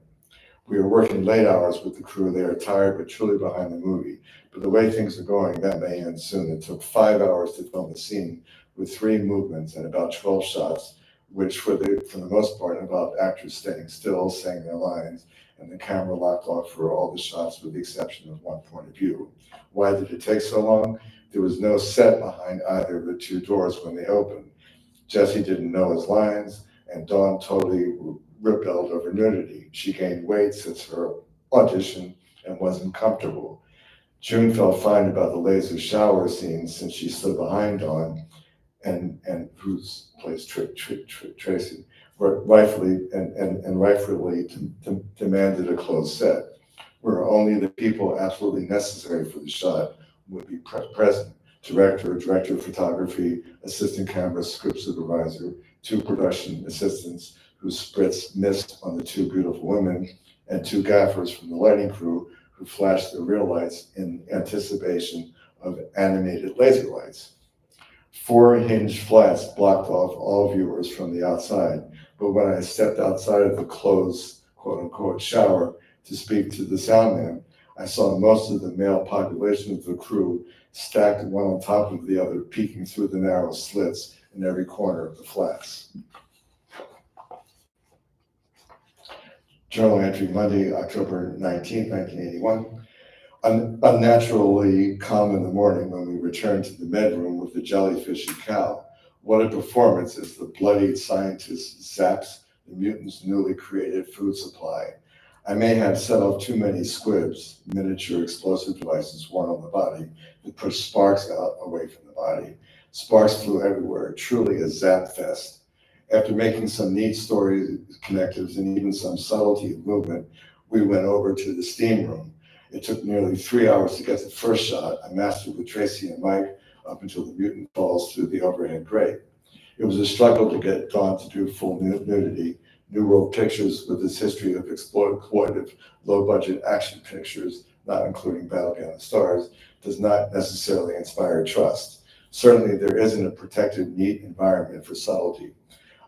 We are working late hours with the crew. They are tired but truly behind the movie. But the way things are going, that may end soon. It took 5 hours to film the scene with 3 movements and about 12 shots, which for the most part involved actors staying still, saying their lines, and the camera locked off for all the shots with the exception of one point of view. Why did it take so long? There was no set behind either of the 2 doors when they opened. Jesse didn't know his lines, and Dawn totally rebelled over nudity. She gained weight since her audition and wasn't comfortable. June felt fine about the laser shower scene since she stood behind Dawn and whose plays Tracy rightfully demanded a closed set. where only the people absolutely necessary for the shot would be present. Director of photography, assistant camera, script supervisor, 2 production assistants who spritz mist on the 2 beautiful women, and 2 gaffers from the lighting crew who flashed the real lights in anticipation of animated laser lights. 4 hinged flats blocked off all viewers from the outside, but when I stepped outside of the closed, quote-unquote, shower to speak to the sound man, I saw most of the male population of the crew stacked one on top of the other, peeking through the narrow slits in every corner of the flats. Journal entry, Monday, October 19, 1981. Unnaturally calm in the morning when we returned to the med room with the jellyfishy cow. What a performance as the bloodied scientist zaps the mutant's newly created food supply. I may have set off too many squibs, miniature explosive devices worn on the body, that push sparks out away from the body. Sparks flew everywhere, truly a zap fest. After making some neat story connectives and even some subtlety of movement, we went over to the steam room. It took nearly 3 hours to get the first shot I mastered with Tracy and Mike up until the mutant falls through the overhead grate. It was a struggle to get Dawn to do full nudity. New World Pictures, with its history of exploitative, low-budget action pictures, not including Battle Beyond the Stars, does not necessarily inspire trust. Certainly, there isn't a protected, neat environment for subtlety.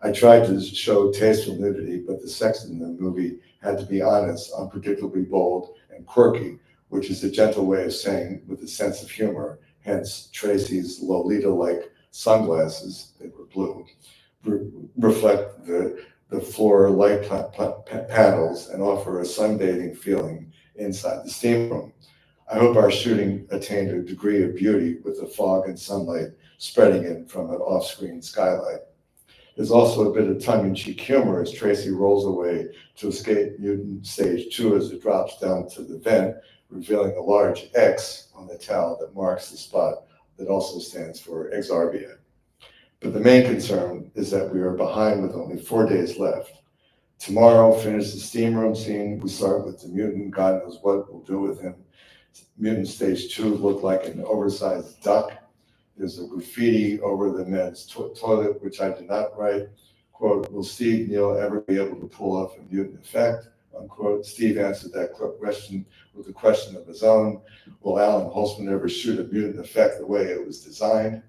I tried to show tasteful nudity, but the sex in the movie had to be honest, unpredictably bold, and quirky, which is a gentle way of saying with a sense of humor, hence Tracy's Lolita-like sunglasses, they were blue, reflect the floor light panels and offer a sunbathing feeling inside the steam room. I hope our shooting attained a degree of beauty with the fog and sunlight spreading in from an off-screen skylight. There's also a bit of tongue-in-cheek humor as Tracy rolls away to escape mutant stage 2 as it drops down to the vent, revealing a large X on the towel that marks the spot that also stands for Exarvia. But the main concern is that we are behind with only 4 days left. Tomorrow, finish the steam room scene. We start with the mutant. God knows what we'll do with him. Mutant stage 2 looked like an oversized duck. There's a graffiti over the men's toilet, which I did not write. Quote, will Steve Neal ever be able to pull off a mutant effect? Unquote. Steve answered that question with a question of his own. Will Allan Holzman ever shoot a mutant effect the way it was designed?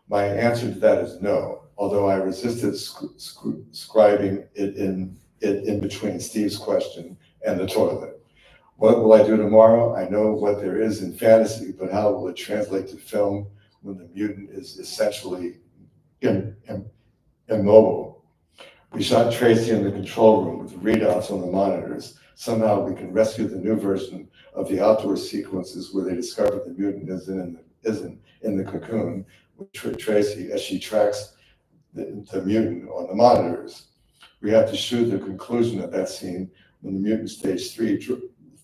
My answer to that is no, although I resisted scribing it in between Steve's question and the toilet. What will I do tomorrow? I know what there is in fantasy, but how will it translate to film when the mutant is essentially immobile? We shot Tracy in the control room with readouts on the monitors. Somehow we can rescue the new version of the outdoor sequences where they discover the mutant isn't in the cocoon with Tracy as she tracks the mutant on the monitors. We have to shoot the conclusion of that scene when the mutant stage 3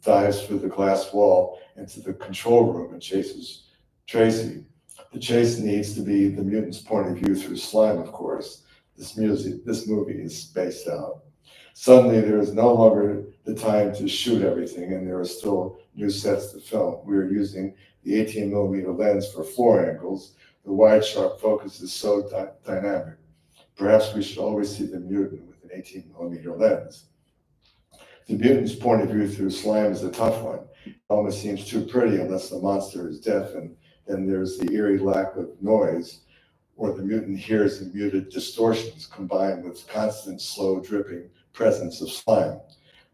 dives through the glass wall into the control room and chases Tracy. The chase needs to be the mutant's point of view through slime, of course. This movie is spaced out. Suddenly, there is no longer the time to shoot everything, and there are still new sets to film. We are using the 18mm lens for floor angles. The wide, sharp focus is so dynamic. Perhaps we should always see the mutant with an 18mm lens. The mutant's point of view through slime is a tough one. It almost seems too pretty unless the monster is deaf, and then there's the eerie lack of noise, or the mutant hears the muted distortions combined with constant slow dripping presence of slime.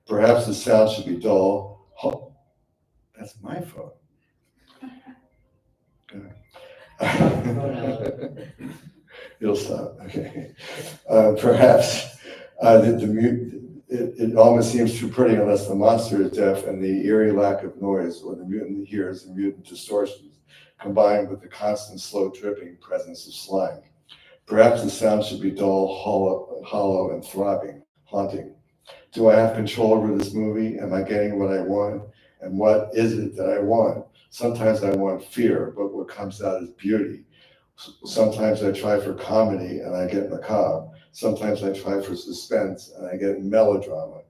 Perhaps the sound should be dull. Oh, that's my phone. It'll stop. Okay. Perhaps it almost seems too pretty unless the monster is deaf, and the eerie lack of noise, or the mutant hears the mutant distortions combined with the constant slow dripping presence of slime. Perhaps the sound should be dull, hollow, and throbbing, haunting. Do I have control over this movie? Am I getting what I want? And what is it that I want? Sometimes I want fear, but what comes out is beauty. Sometimes I try for comedy and I get macabre. Sometimes I try for suspense and I get melodrama.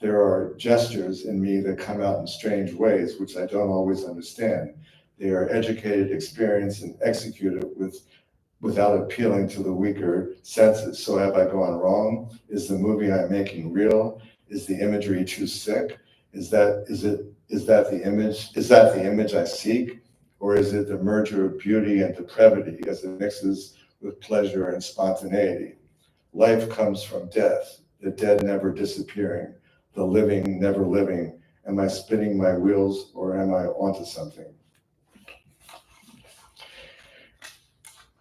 There are gestures in me that come out in strange ways, which I don't always understand. They are educated, experienced, and executed without appealing to the weaker senses. So have I gone wrong? Is the movie I'm making real? Is the imagery too sick? Is that the image I seek? Or is it the merger of beauty and depravity as it mixes with pleasure and spontaneity? Life comes from death, the dead never disappearing, the living never living. Am I spinning my wheels or am I onto something?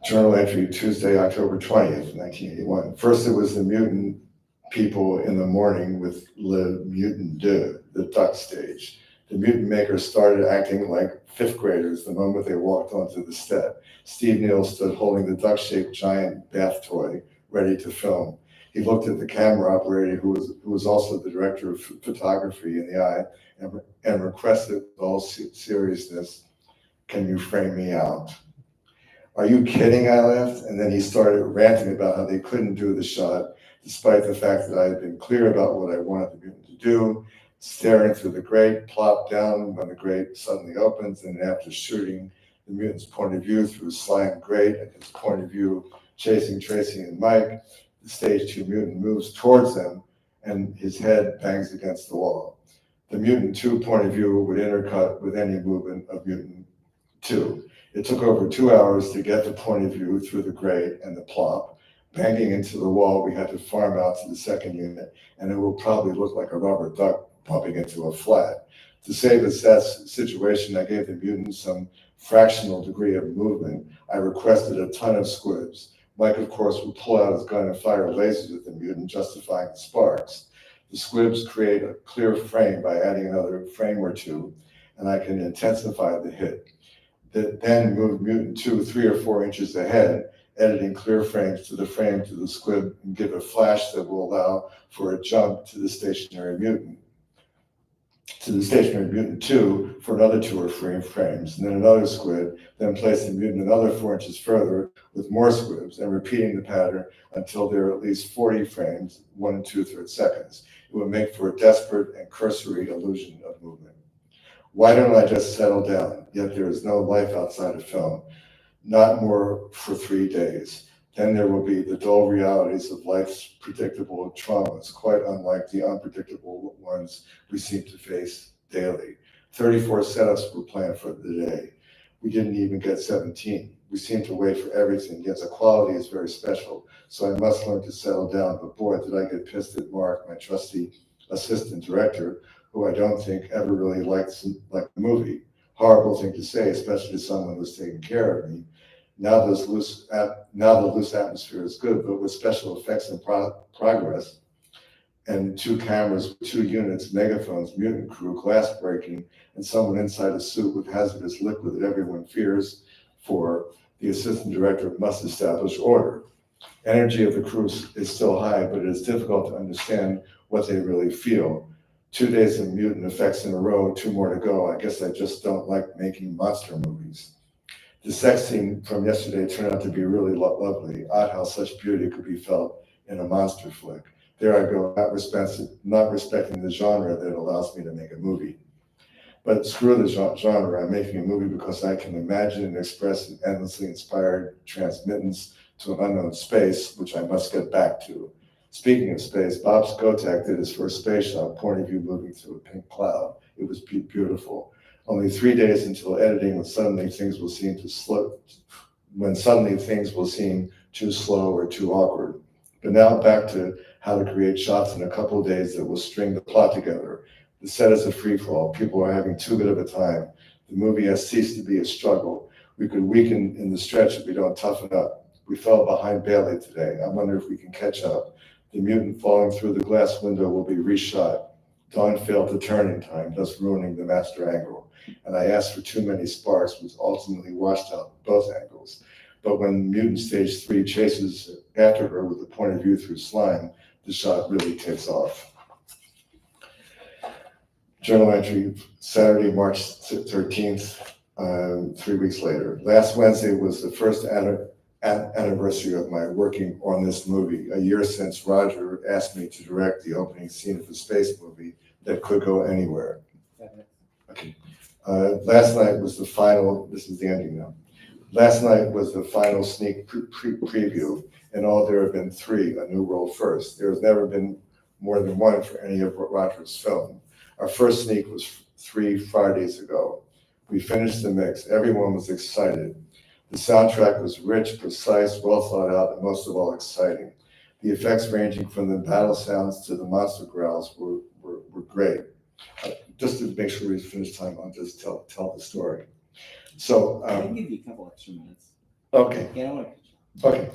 Journal entry, Tuesday, October 20th, 1981. First, it was the mutant people in the morning with Le Mutant Deux, the duck stage. The mutant makers started acting like fifth graders the moment they walked onto the step. Steve Neal stood holding the duck-shaped giant bath toy, ready to film. He looked at the camera operator, who was also the director of photography, in the eye and requested with all seriousness, "Can you frame me out?" "Are you kidding?" I laughed, and then he started ranting about how they couldn't do the shot, despite the fact that I had been clear about what I wanted the mutant to do, staring through the grate, plop down when the grate suddenly opens, and after shooting the mutant's point of view through a slime grate and his point of view chasing Tracy and Mike, the stage 2 mutant moves towards them and his head bangs against the wall. The mutant 2 point of view would intercut with any movement of mutant 2. It took over 2 hours to get the point of view through the grate and the plop. Banging into the wall, we had to farm out to the second unit, and it will probably look like a rubber duck bumping into a flat. To save that situation, I gave the mutant some fractional degree of movement. I requested a ton of squibs. Mike, of course, would pull out his gun and fire lasers at the mutant, justifying the sparks. The squibs create a clear frame by adding another frame or two, and I can intensify the hit. Then move mutant 2 3 or 4 inches ahead, editing clear frames to the squib, and give a flash that will allow for a jump to the stationary mutant 2 for another 2 or 3 frames, and then another squib, then place the mutant another 4 inches further with more squibs, and repeating the pattern until there are at least 40 frames, 1 2/3 seconds. It would make for a desperate and cursory illusion of movement. Why don't I just settle down? Yet there is no life outside of film. Not more for 3 days. Then there will be the dull realities of life's predictable traumas, quite unlike the unpredictable ones we seem to face daily. 34 setups were planned for the day. We didn't even get 17. We seem to wait for everything, yet the quality is very special, so I must learn to settle down. But boy, did I get pissed at Mark, my trusty assistant director, who I don't think ever really liked the movie. Horrible thing to say, especially to someone who's taking care of me. Now the loose atmosphere is good, but with special effects and progress, and 2 cameras, 2 units, megaphones, mutant crew, glass breaking, and someone inside a suit with hazardous liquid that everyone fears for, the assistant director must establish order. Energy of the crew is still high, but it is difficult to understand what they really feel. 2 days of mutant effects in a row, 2 more to go. I guess I just don't like making monster movies. The sex scene from yesterday turned out to be really lovely. Odd how such beauty could be felt in a monster flick. There I go, not respecting the genre that allows me to make a movie. But screw the genre, I'm making a movie because I can imagine and express an endlessly inspired transmittance to an unknown space, which I must get back to. Speaking of space, Bob Skotak did his first space shot, point of view moving through a pink cloud. It was beautiful. Only 3 days until editing, when suddenly things will seem too slow or too awkward. But now back to how to create shots in a couple of days that will string the plot together. The set is a free-for-all. People are having too good of a time. The movie has ceased to be a struggle. We could weaken in the stretch if we don't toughen up. We fell behind badly today. I wonder if we can catch up. The mutant falling through the glass window will be reshot. Dawn failed to turn in time, thus ruining the master angle. And I asked for too many sparks, which ultimately washed out both angles. But when mutant stage 3 chases after her with the point of view through slime, the shot really takes off. Journal entry, Saturday, March 13th, 3 weeks later. Last Wednesday was the first anniversary of my working on this movie, a year since Roger asked me to direct the opening scene of a space movie that could go anywhere. Okay. Last night was the final, this is the ending now. Last night was the final sneak preview. In all, there have been 3, a new world first. There has never been more than one for any of Roger's film. Our first sneak was 3 Fridays ago. We finished the mix. Everyone was excited. The soundtrack was rich, precise, well thought out, and most of all, exciting. The effects ranging from the battle sounds to the monster growls were great. Just to make sure we finish time, I'll just tell the story. So I can give you a couple extra minutes. Okay. Yeah, I want to. Okay.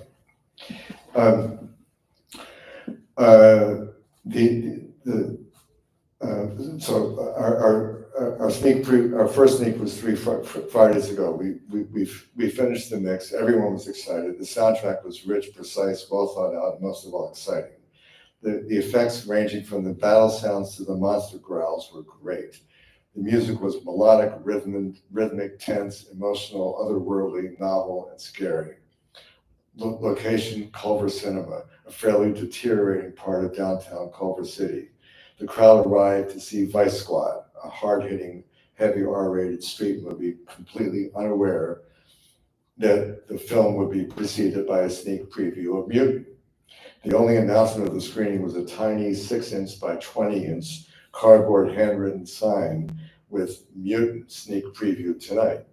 So our first sneak was 3 Fridays ago. We finished the mix. Everyone was excited. The soundtrack was rich, precise, well thought out, and most of all, exciting. The effects ranging from the battle sounds to the monster growls were great. The music was melodic, rhythmic, tense, emotional, otherworldly, novel, and scary. Location, Culver Cinema, a fairly deteriorating part of downtown Culver City. The crowd arrived to see Vice Squad, a hard-hitting, heavy R-rated street movie, completely unaware that the film would be preceded by a sneak preview of Mutant. The only announcement of the screening was a tiny 6-inch by 20-inch cardboard handwritten sign with Mutant sneak preview tonight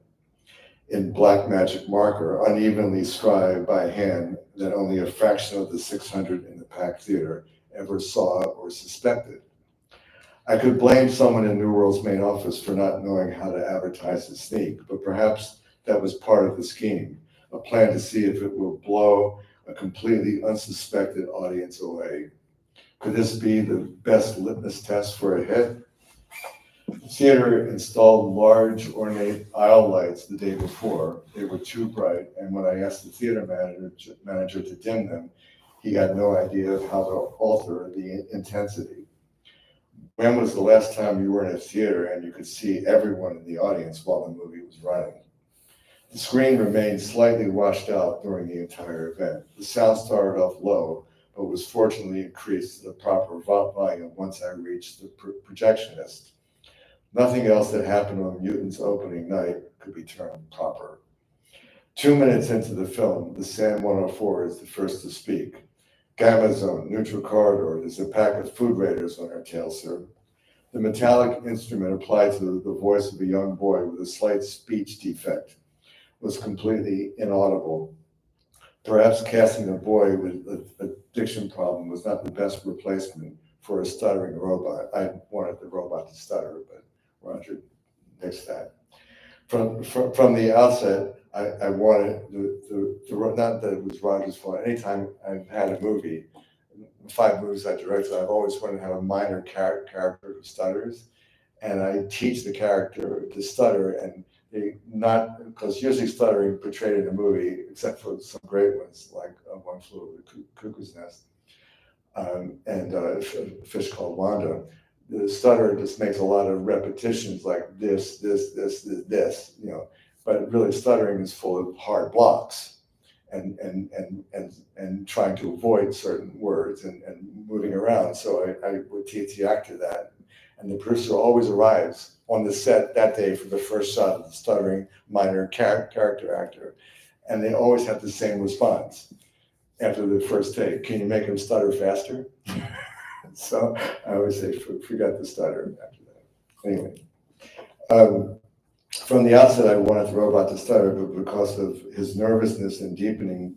in black magic marker, unevenly scribed by hand that only a fraction of the 600 in the packed theater ever saw or suspected. I could blame someone in New World's main office for not knowing how to advertise the sneak, but perhaps that was part of the scheme, a plan to see if it will blow a completely unsuspected audience away. Could this be the best litmus test for a hit? The theater installed large, ornate aisle lights the day before. They were too bright, and when I asked the theater manager to dim them, he had no idea of how to alter the intensity. When was the last time you were in a theater and you could see everyone in the audience while the movie was running? The screen remained slightly washed out during the entire event. The sound started off low, but was fortunately increased to the proper volume once I reached the projectionist. Nothing else that happened on Mutant's opening night could be termed proper. 2 minutes into the film, the SAM 104 is the first to speak. Gamma Zone, neutral corridor, there's a pack of food raiders on our tail, sir. The metallic instrument applied to the voice of a young boy with a slight speech defect was completely inaudible. Perhaps casting a boy with a diction problem was not the best replacement for a stuttering robot. I wanted the robot to stutter, but Roger nixed that. From the outset, I wanted not that it was Roger's fault. Anytime I've had a movie, 5 movies I directed, I've always wanted to have a minor character who stutters, and I teach the character to stutter, and not because usually stuttering portrayed in a movie, except for some great ones like One Flew Over the Cuckoo's Nest and A Fish Called Wanda. The stutter just makes a lot of repetitions like this, you know, but really stuttering is full of hard blocks and trying to avoid certain words and moving around. So I would teach the actor that. And the producer always arrives on the set that day for the first shot of the stuttering minor character actor. And they always have the same response after the first take. Can you make him stutter faster? So I always say, forget the stutter after that. Anyway, from the outset, I wanted the robot to stutter, but because of his nervousness and deepening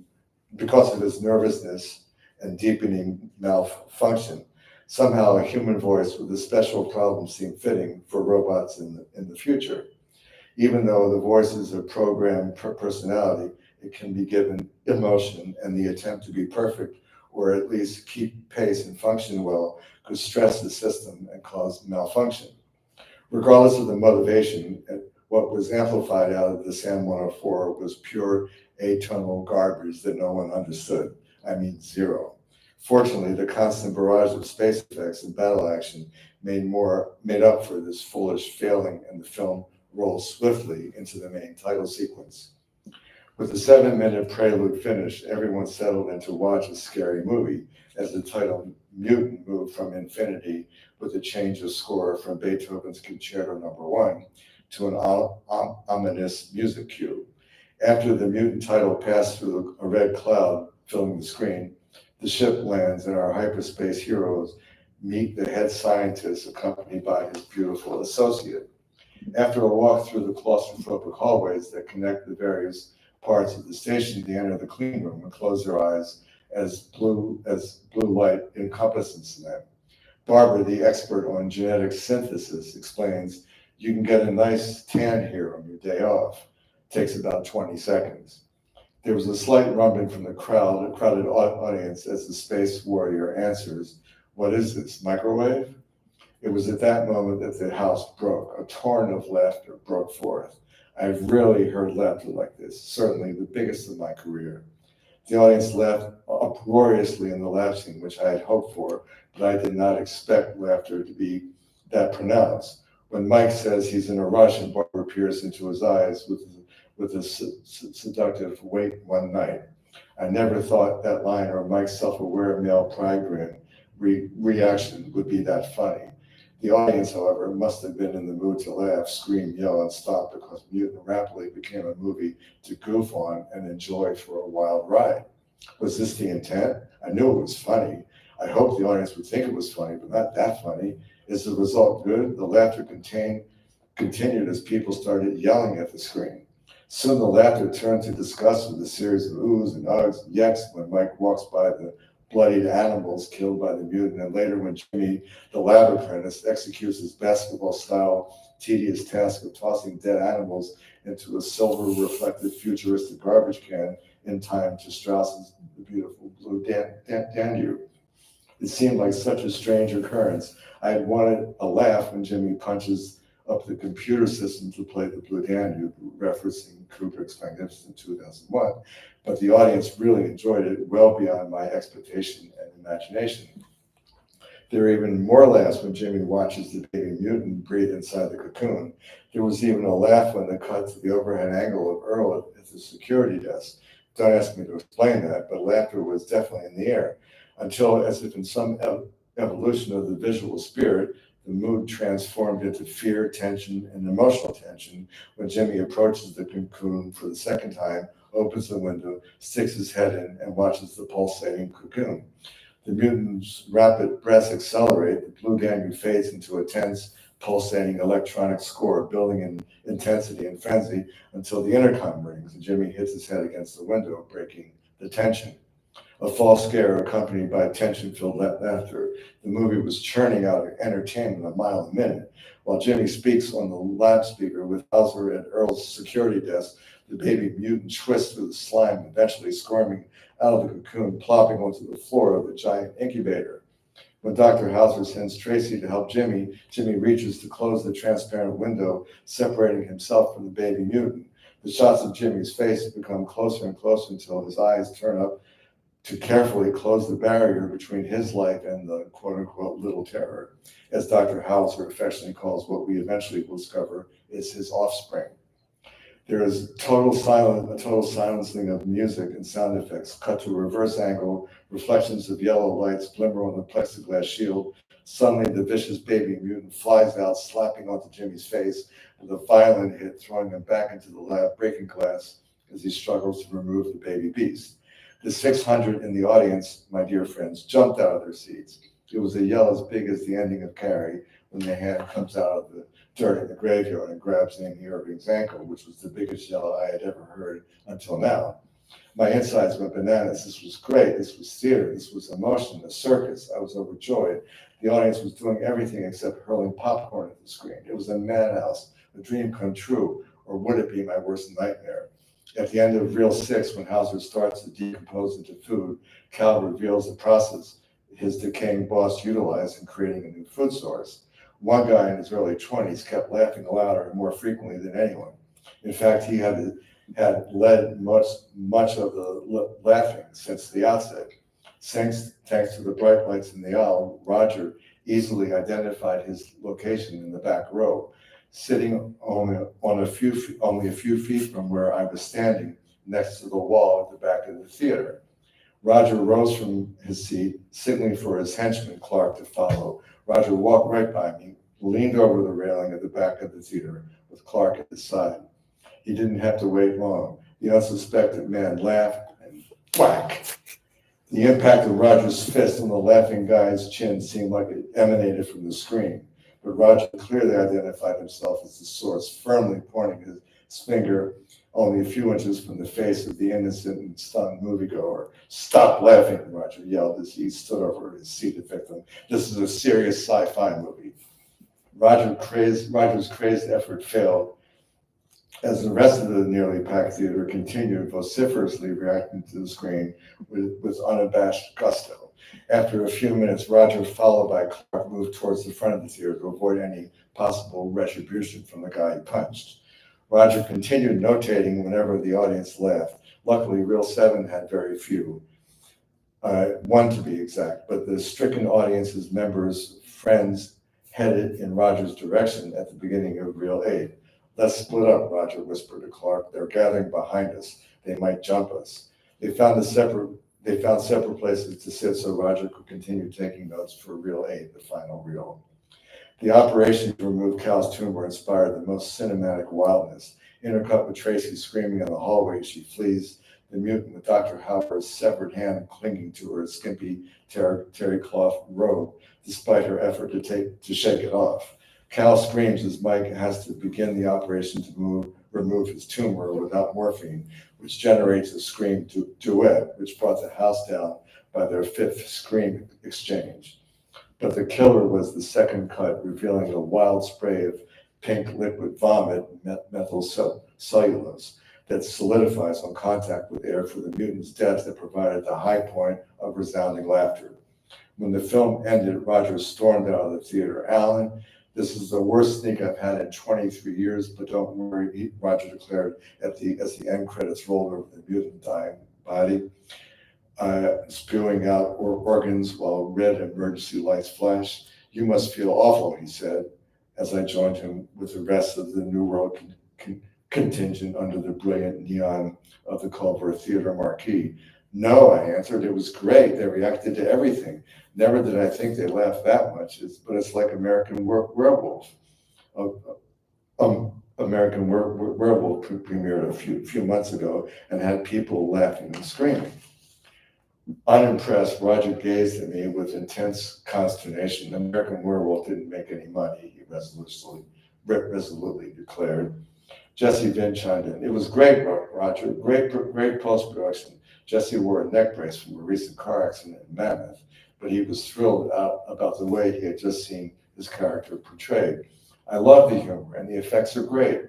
malfunction, somehow a human voice with a special problem seemed fitting for robots in the future. Even though the voice is a programmed personality, it can be given emotion, and the attempt to be perfect or at least keep pace and function well could stress the system and cause malfunction. Regardless of the motivation, what was amplified out of the SAM 104 was pure atonal garbage that no one understood. I mean, zero. Fortunately, the constant barrage of space effects and battle action made up for this foolish failing, and the film rolled swiftly into the main title sequence. With the 7-minute prelude finished, everyone settled in to watch a scary movie as the title Mutant moved from infinity with a change of score from Beethoven's Concerto No. 1 to an ominous music cue. After the mutant title passed through a red cloud filling the screen, the ship lands and our hyperspace heroes meet the head scientist accompanied by his beautiful associate. After a walk through the claustrophobic hallways that connect the various parts of the station, they enter the clean room and close their eyes as blue light encompasses them. Barbara, the expert on genetic synthesis, explains, "You can get a nice tan here on your day off. Takes about 20 seconds." There was a slight rumbling from the crowded audience as the space warrior answers, "What is this, microwave?" It was at that moment that the house broke. A torrent of laughter broke forth. I've rarely heard laughter like this, certainly the biggest of my career. The audience laughed uproariously in the laugh scene, which I had hoped for, but I did not expect laughter to be that pronounced. When Mike says he's in a rush and Barbara peers into his eyes with a seductive "wait one night," I never thought that line or Mike's self-aware male pride grin reaction would be that funny. The audience, however, must have been in the mood to laugh, scream, yell, and stop because Mutant rapidly became a movie to goof on and enjoy for a wild ride. Was this the intent? I knew it was funny. I hoped the audience would think it was funny, but not that funny. Is the result good? The laughter continued as people started yelling at the screen. Soon the laughter turned to disgust with a series of oohs and ughs and yeks when Mike walks by the bloodied animals killed by the mutant, and later when Jimmy, the lab apprentice, executes his basketball-style tedious task of tossing dead animals into a silver-reflective futuristic garbage can in time to Strauss's The Beautiful Blue Danube. It seemed like such a strange occurrence. I had wanted a laugh when Jimmy punches up the computer system to play the Blue Danube, referencing Kubrick's Magnificent 2001, but the audience really enjoyed it well beyond my expectation and imagination. There are even more laughs when Jimmy watches the baby mutant breathe inside the cocoon. There was even a laugh when they cut to the overhead angle of Earl at the security desk. Don't ask me to explain that, but laughter was definitely in the air, until, as if in some evolution of the visual spirit, the mood transformed into fear, tension, and emotional tension when Jimmy approaches the cocoon for the second time, opens the window, sticks his head in, and watches the pulsating cocoon. The mutant's rapid breaths accelerate, the Blue Danube fades into a tense, pulsating electronic score, building in intensity and frenzy until the intercom rings and Jimmy hits his head against the window, breaking the tension. A false scare accompanied by tension-filled laughter. The movie was churning out entertainment a mile a minute. While Jimmy speaks on the loudspeaker with Hauser at Earl's security desk, the baby mutant twists through the slime, eventually squirming out of the cocoon, plopping onto the floor of the giant incubator. When Dr. Hauser sends Tracy to help Jimmy, Jimmy reaches to close the transparent window, separating himself from the baby mutant. The shots of Jimmy's face become closer and closer until his eyes turn up to carefully close the barrier between his life and the quote-unquote little terror, as Dr. Hauser affectionately calls what we eventually will discover is his offspring. There is a total silencing of music and sound effects, cut to a reverse angle, reflections of yellow lights glimmer on the plexiglass shield. Suddenly, the vicious baby mutant flies out, slapping onto Jimmy's face with a violent hit, throwing him back into the lab, breaking glass as he struggles to remove the baby beast. The 600 in the audience, my dear friends, jumped out of their seats. It was a yell as big as the ending of Carrie when the hand comes out of the dirt in the graveyard and grabs Amy Irving's ankle, which was the biggest yell I had ever heard until now. My insides went bananas. This was great. This was theater. This was emotion, a circus. I was overjoyed. The audience was doing everything except hurling popcorn at the screen. It was a madhouse, a dream come true, or would it be my worst nightmare? At the end of reel 6, when Hauser starts to decompose into food, Cal reveals the process his decaying boss utilized in creating a new food source. One guy in his early 20s kept laughing louder and more frequently than anyone. In fact, he had led much of the laughing since the outset. Thanks to the bright lights in the aisle, Roger easily identified his location in the back row. Sitting only a few feet from where I was standing, next to the wall at the back of the theater. Roger rose from his seat, signaling for his henchman, Clark, to follow. Roger walked right by me, leaned over the railing at the back of the theater with Clark at his side. He didn't have to wait long. The unsuspecting man laughed and whack! The impact of Roger's fist on the laughing guy's chin seemed like it emanated from the screen, but Roger clearly identified himself as the source, firmly pointing his finger only a few inches from the face of the innocent and stunned moviegoer. "Stop laughing," Roger yelled as he stood over his seated victim. "This is a serious sci-fi movie." Roger's crazed effort failed as the rest of the nearly packed theater continued vociferously reacting to the screen with unabashed gusto. After a few minutes, Roger, followed by Clark, moved towards the front of the theater to avoid any possible retribution from the guy he punched. Roger continued notating whenever the audience laughed. Luckily, Reel 7 had very few, one to be exact, but the stricken audience's members' friends headed in Roger's direction at the beginning of Reel 8. "Let's split up," Roger whispered to Clark. "They're gathering behind us. They might jump us." They found separate places to sit so Roger could continue taking notes for Reel 8, the final reel. The operation to remove Cal's tumor inspired the most cinematic wildness. Intercut with Tracy screaming in the hallway as she flees the mutant with Dr. Howard's severed hand clinging to her skimpy terry cloth robe, despite her effort to shake it off. Cal screams as Mike has to begin the operation to remove his tumor without morphine, which generates a scream duet, which brought the house down by their fifth scream exchange. But the killer was the second cut, revealing a wild spray of pink liquid vomit, methyl cellulose, that solidifies on contact with air for the mutant's death that provided the high point of resounding laughter. When the film ended, Roger stormed out of the theater. "Allan, this is the worst sneak I've had in 23 years, but don't worry," Roger declared as the end credits rolled over the mutant dying body, spewing out organs while red emergency lights flashed. "You must feel awful," he said, as I joined him with the rest of the New World contingent under the brilliant neon of the Culver Theater marquee. "No," I answered, "it was great. They reacted to everything. Never did I think they laughed that much. But it's like American Werewolf. American Werewolf premiered a few months ago and had people laughing and screaming." Unimpressed, Roger gazed at me with intense consternation. "American Werewolf didn't make any money," he resolutely declared. Jesse Vinn chimed in. "It was great, Roger. Great post-production. Jesse wore a neck brace from a recent car accident in Mammoth, but he was thrilled about the way he had just seen his character portrayed. I love the humor, and the effects are great."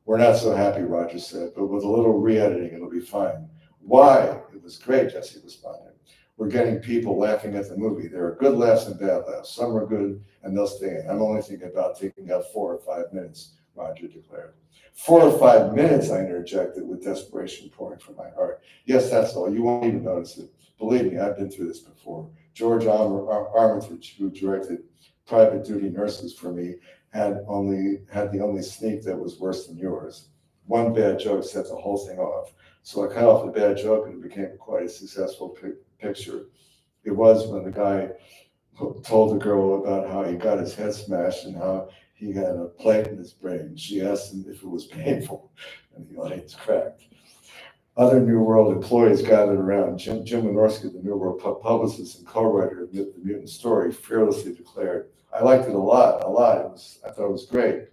"We're not so happy," Roger said, "but with a little re-editing, it'll be fine." "Why?" "It was great," Jesse responded. "We're getting people laughing at the movie. There are good laughs and bad laughs. Some are good, and they'll stay in. I'm only thinking about taking out 4 or 5 minutes," Roger declared. 4 or 5 minutes, I interjected with desperation pouring from my heart. "Yes, that's all. You won't even notice it. Believe me, I've been through this before. George Armitage, who directed Private Duty Nurses for me, had the only sneak that was worse than yours. One bad joke set the whole thing off. So I cut off the bad joke and it became quite a successful picture. It was when the guy told the girl about how he got his head smashed and how he had a plate in his brain. She asked him if it was painful, and the audience cracked. Other New World employees gathered around. Jim Wynorski, the New World publicist and co-writer of The Mutant Story, fearlessly declared, "I liked it a lot. I thought it was great."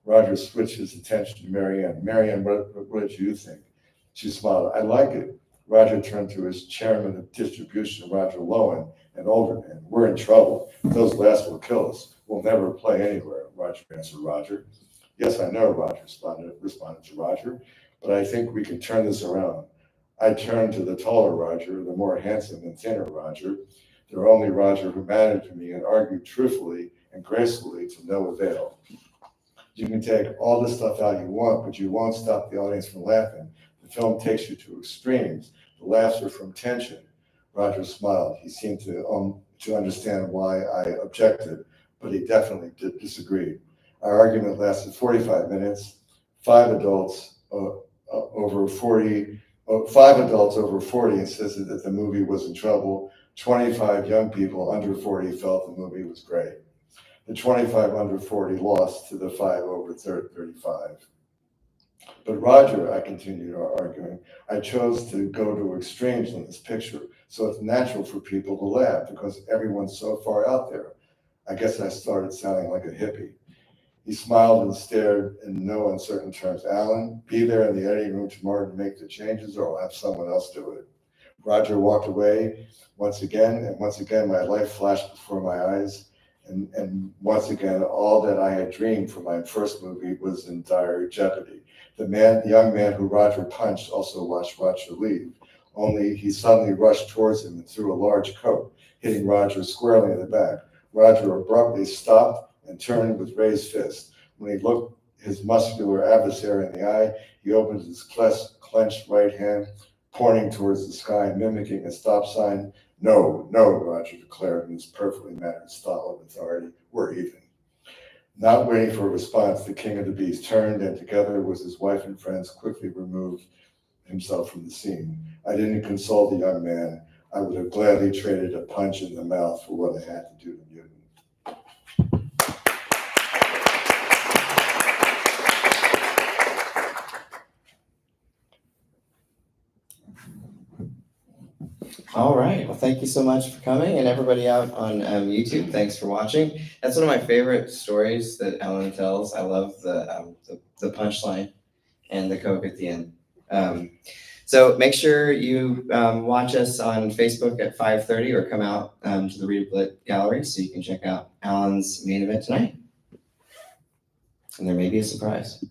Roger switched his attention to Marianne. "Marianne, what did you think?" She smiled. "I like it." Roger turned to his chairman of distribution, Roger Lowen, an older man. "We're in trouble. Those last will kill us. We'll never play anywhere," Roger answered Roger. "Yes, I know," Roger responded to Roger, "but I think we can turn this around." I turned to the taller Roger, the more handsome and thinner Roger, the only Roger who mattered to me, and argued truthfully and gracefully to no avail. "You can take all the stuff out you want, but you won't stop the audience from laughing. The film takes you to extremes. The laughs are from tension." Roger smiled. He seemed to understand why I objected, but he definitely disagreed. Our argument lasted 45 minutes. 5 adults over 40, 5 adults over 40 insisted that the movie was in trouble. 25 young people under 40 felt the movie was great. The 25 under 40 lost to the 5 over 35. But Roger, I continued arguing, I chose to go to extremes in this picture, so it's natural for people to laugh because everyone's so far out there. I guess I started sounding like a hippie. He smiled and stared in no uncertain terms. Allan, be there in the editing room tomorrow to make the changes, or I'll have someone else do it. Roger walked away once again, and once again my life flashed before my eyes. And once again, all that I had dreamed for my first movie was in dire jeopardy. The young man who Roger punched also watched Roger leave, only he suddenly rushed towards him and threw a large coat, hitting Roger squarely in the back. Roger abruptly stopped and turned with raised fist. When he looked his muscular adversary in the eye, he opened his clenched right hand, pointing towards the sky, mimicking a stop sign. No, no, Roger declared in his perfectly mannered style of authority. We're even. Not waiting for a response, the king of the beasts turned and together with his wife and friends quickly removed himself from the scene. I didn't console the young man. I would have gladly traded a punch in the mouth for what I had to do to Newton. All right. Well, thank you so much for coming, and everybody out on YouTube. Thanks for watching. That's one of my favorite stories that Allan tells. I love the punchline and the Coke at the end. So make sure you watch us on Facebook at 5:30, or come out to the Read a Blit Gallery so you can check out Allan's main event tonight. And there may be a surprise.